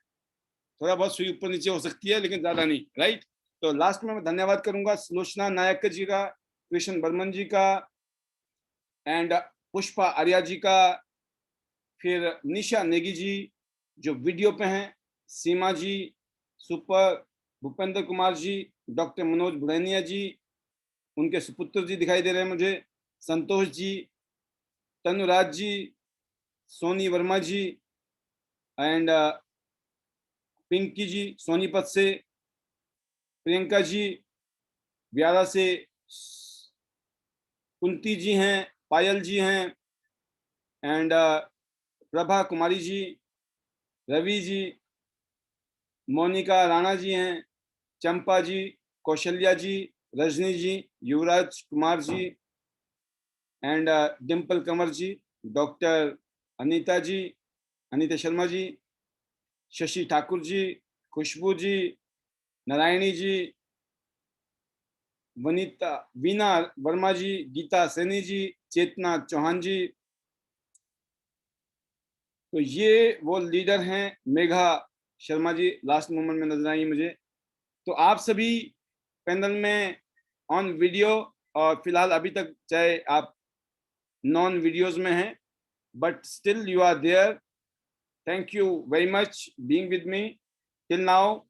थोड़ा बहुत सुई ऊपर नीचे हो सकती है लेकिन ज्यादा नहीं, राइट। तो लास्ट में मैं धन्यवाद करूंगा सुलोचना नायक जी का, कृष्ण बर्मन जी का, एंड पुष्पा आर्या जी का, फिर निशा नेगी जी जो वीडियो पे हैं, सीमा जी, सुपर, भूपेंद्र कुमार जी, डॉक्टर मनोज बुढ़ैनिया जी, उनके सुपुत्र जी दिखाई दे रहे हैं मुझे, संतोष जी, तनुराज जी, सोनी वर्मा जी, एंड पिंकी जी सोनीपत से, प्रियंका जी व्यारा से, कुंती जी हैं, पायल जी हैं, एंड प्रभा कुमारी जी, रवि जी, मोनिका राणा जी हैं, चंपा जी, कौशल्या जी, रजनी जी, युवराज कुमार जी, एंड डिम्पल कंवर जी, डॉक्टर अनीता जी, अनीता शर्मा जी, शशि ठाकुर जी, खुशबू जी, नारायणी जी, वनीता वीना वर्मा जी, गीता सैनी जी, चेतना चौहान जी। तो ये वो लीडर हैं। मेघा शर्मा जी लास्ट मोमेंट में नजर आई मुझे। तो आप सभी पैनल में ऑन वीडियो, और फिलहाल अभी तक चाहे आप नॉन वीडियोज में हैं, but still you are there. Thank you very much being with me till now.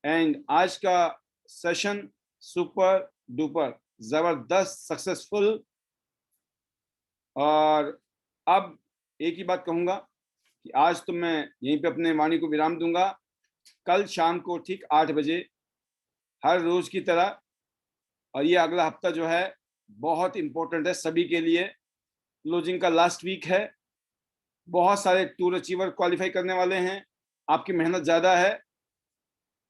And आज का सेशन सुपर डुपर जबरदस्त सक्सेसफुल। और अब एक ही बात कहूंगा कि आज तो मैं यहीं पे अपने वाणी को विराम दूंगा। कल शाम को ठीक 8 बजे हर रोज की तरह, और ये अगला हफ्ता जो है बहुत इंपॉर्टेंट है सभी के लिए। क्लोजिंग का लास्ट वीक है, बहुत सारे टूर अचीवर क्वालिफाई करने वाले हैं। आपकी मेहनत ज्यादा है,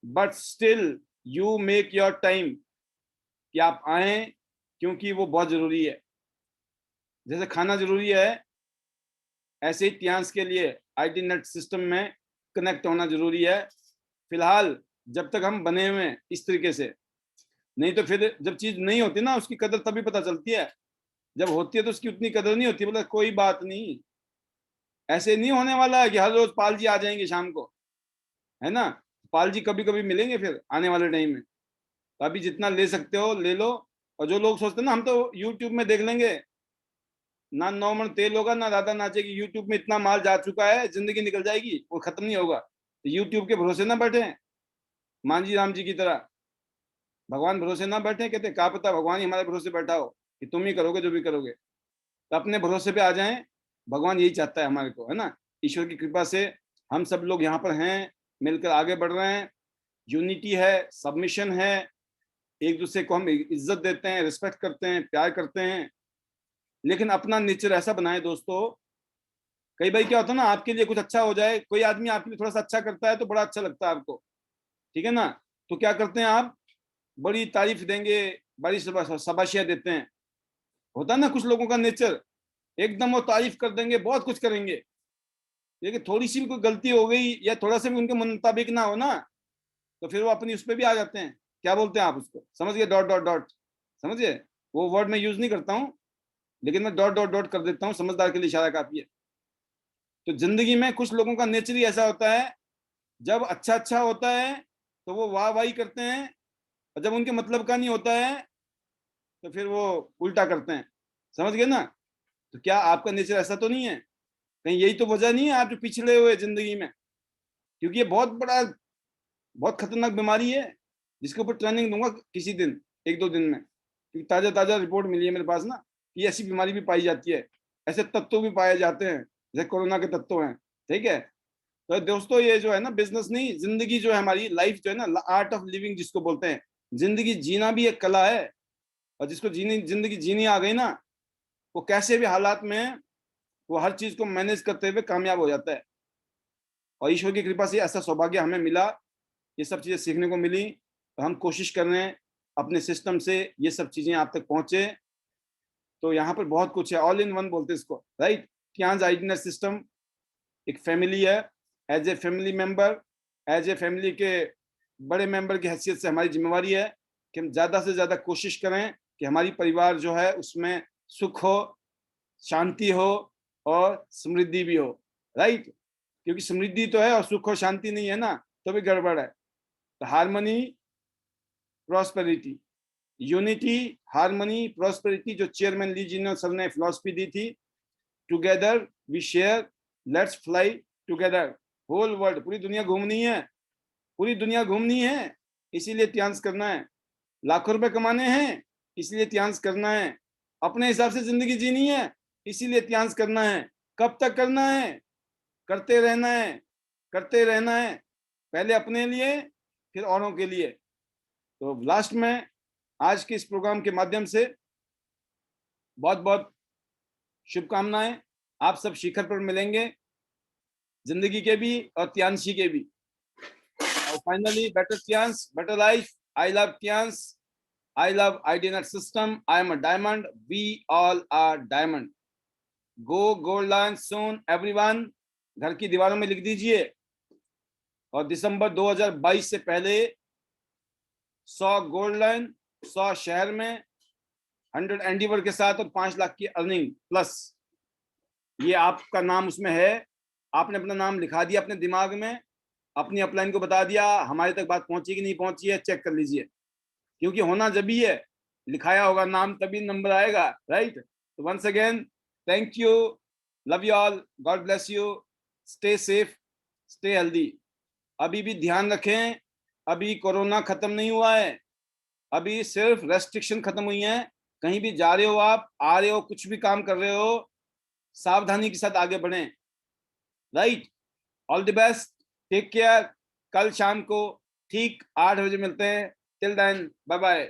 but still you make your time कि आप आए, क्योंकि वो बहुत जरूरी है। जैसे खाना जरूरी है, ऐसे ही टियांस के लिए आईटी नेट सिस्टम में कनेक्ट होना जरूरी है। फिलहाल जब तक हम बने हुए हैं इस तरीके से, नहीं तो फिर जब चीज नहीं होती ना उसकी कदर तभी पता चलती है। जब होती है तो उसकी उतनी कदर नहीं होती। बोला कोई बात नहीं, ऐसे नहीं होने वाला है कि हर रोज पाल जी आ जाएंगे शाम को, है ना। पाल जी कभी कभी मिलेंगे फिर आने वाले टाइम में। तो अभी जितना ले सकते हो ले लो। और जो लोग सोचते हैं ना हम तो यूट्यूब में देख लेंगे, ना 9 मन तेल होगा ना राधा नाचेगी। यूट्यूब में इतना माल जा चुका है, जिंदगी निकल जाएगी, वो खत्म नहीं होगा। तो यूट्यूब के भरोसे ना बैठे मांझी राम जी की तरह, भगवान भरोसे ना बैठे। कहते क्या पता भगवान ही हमारे भरोसे बैठा हो कि तुम ही करोगे जो भी करोगे। तो अपने भरोसे पे आ जाएं, भगवान यही चाहता है हमारे को, है ना। ईश्वर की कृपा से हम सब लोग यहाँ पर हैं, मिलकर आगे बढ़ रहे हैं। यूनिटी है, सबमिशन है, एक दूसरे को हम इज्जत देते हैं, रिस्पेक्ट करते हैं, प्यार करते हैं। लेकिन अपना नेचर ऐसा बनाए दोस्तों। कई बार क्या होता है ना, आपके लिए कुछ अच्छा हो जाए, कोई आदमी आपके लिए थोड़ा सा अच्छा करता है तो बड़ा अच्छा लगता है आपको, ठीक है ना। तो क्या करते हैं आप, बड़ी तारीफ देंगे, बड़ी शाबाशियां देते हैं। होता है ना कुछ लोगों का नेचर, एकदम वो तारीफ कर देंगे, बहुत कुछ करेंगे। लेकिन थोड़ी सी भी कोई गलती हो गई या थोड़ा सा भी उनके मुताबिक ना हो ना, तो फिर वो अपनी उस पर भी आ जाते हैं। क्या बोलते हैं आप उसको, समझ गए, डॉट डॉट डॉट, समझिए। वो वर्ड मैं यूज नहीं करता हूँ, लेकिन मैं डॉट डॉट डॉट कर देता हूँ, समझदार के लिए इशारा काफी है। तो जिंदगी में कुछ लोगों का नेचर ही ऐसा होता है, जब अच्छा अच्छा होता है तो वो वाह वाही करते हैं, और जब उनके मतलब का नहीं होता है तो फिर वो उल्टा करते हैं। समझ गए ना। तो क्या आपका नेचर ऐसा तो नहीं है? कहीं यही तो वजह नहीं है आप जो पिछड़े हुए जिंदगी में? क्योंकि ये बहुत खतरनाक बीमारी है, जिसके ऊपर ट्रेनिंग दूंगा किसी दिन, 1-2 दिन में, क्योंकि ताजा रिपोर्ट मिली है मेरे पास ना कि ऐसी बीमारी भी पाई जाती है, ऐसे तत्व भी पाए जाते हैं जैसे कोरोना के तत्व हैं। ठीक है, तो दोस्तों ये जो है ना बिजनेस नहीं, जिंदगी जो है हमारी लाइफ जो है ना, आर्ट ऑफ लिविंग जिसको बोलते हैं, जिंदगी जीना भी एक कला है। और जिसको जिंदगी जीनी आ गई ना, वो कैसे भी हालात में वो हर चीज को मैनेज करते हुए कामयाब हो जाता है। और ईश्वर की कृपा से ऐसा सौभाग्य हमें मिला, ये सब चीजें सीखने को मिली, तो हम कोशिश कर रहे हैं अपने सिस्टम से ये सब चीजें आप तक पहुंचे। तो यहाँ पर बहुत कुछ है, ऑल इन वन बोलते हैं इसको, राइट। क्यांज आइडनेस सिस्टम एक फैमिली है। As a family member, as a family के बड़े मेंबर की हैसियत से हमारी जिम्मेवारी है कि हम ज्यादा से ज्यादा कोशिश करें कि हमारी परिवार जो है उसमें सुख हो, शांति हो और समृद्धि भी हो, राइट। क्योंकि समृद्धि तो है और सुख और शांति नहीं है ना, तो भी गड़बड़ है। तो harmony, prosperity, unity, harmony, prosperity, जो चेयरमैन ली जिन्होंने सर ने फिलॉसफी दी थी, together we share, let's fly together, whole world, पूरी दुनिया घूमनी है, पूरी दुनिया घूमनी है, इसीलिए त्याग करना है। लाखों रुपए कमाने हैं, इसलिए त्याग करना है। अपने हिसाब से जिंदगी जीनी है, इसीलिए त्याग करना है। कब तक करना है? करते रहना है, करते रहना है, पहले अपने लिए फिर औरों के लिए। तो लास्ट में आज के इस प्रोग्राम के माध्यम से बहुत बहुत शुभकामनाएं। आप सब शिखर पर मिलेंगे, जिंदगी के भी और त्यांशी के भी। और finally, better Tiens, better life. I love Tiens, I love IDNet system, I am a diamond, we all are diamond. Go gold lion soon everyone, घर की दीवारों में लिख दीजिए। और दिसंबर 2022 से पहले 100 गोल्ड लाइन, 100 शहर में, 100 एंडीवर के साथ और 5 लाख की अर्निंग प्लस। ये आपका नाम उसमें है, आपने अपना नाम लिखा दिया अपने दिमाग में, अपनी अपलाइन को बता दिया। हमारे तक बात पहुंची कि नहीं पहुंची है, चेक कर लीजिए, क्योंकि होना जब भी है, लिखाया होगा नाम तभी नंबर आएगा, राइट। तो once again thank you, love you all, God bless you, stay safe, stay healthy. अभी भी ध्यान रखें, अभी कोरोना खत्म नहीं हुआ है, अभी सिर्फ रेस्ट्रिक्शन खत्म हुई है। कहीं भी जा रहे हो, आप आ रहे हो, कुछ भी काम कर रहे हो, सावधानी के साथ आगे बढ़ें, right. All the best, take care. कल शाम को ठीक 8 बजे मिलते हैं। Till then, bye bye.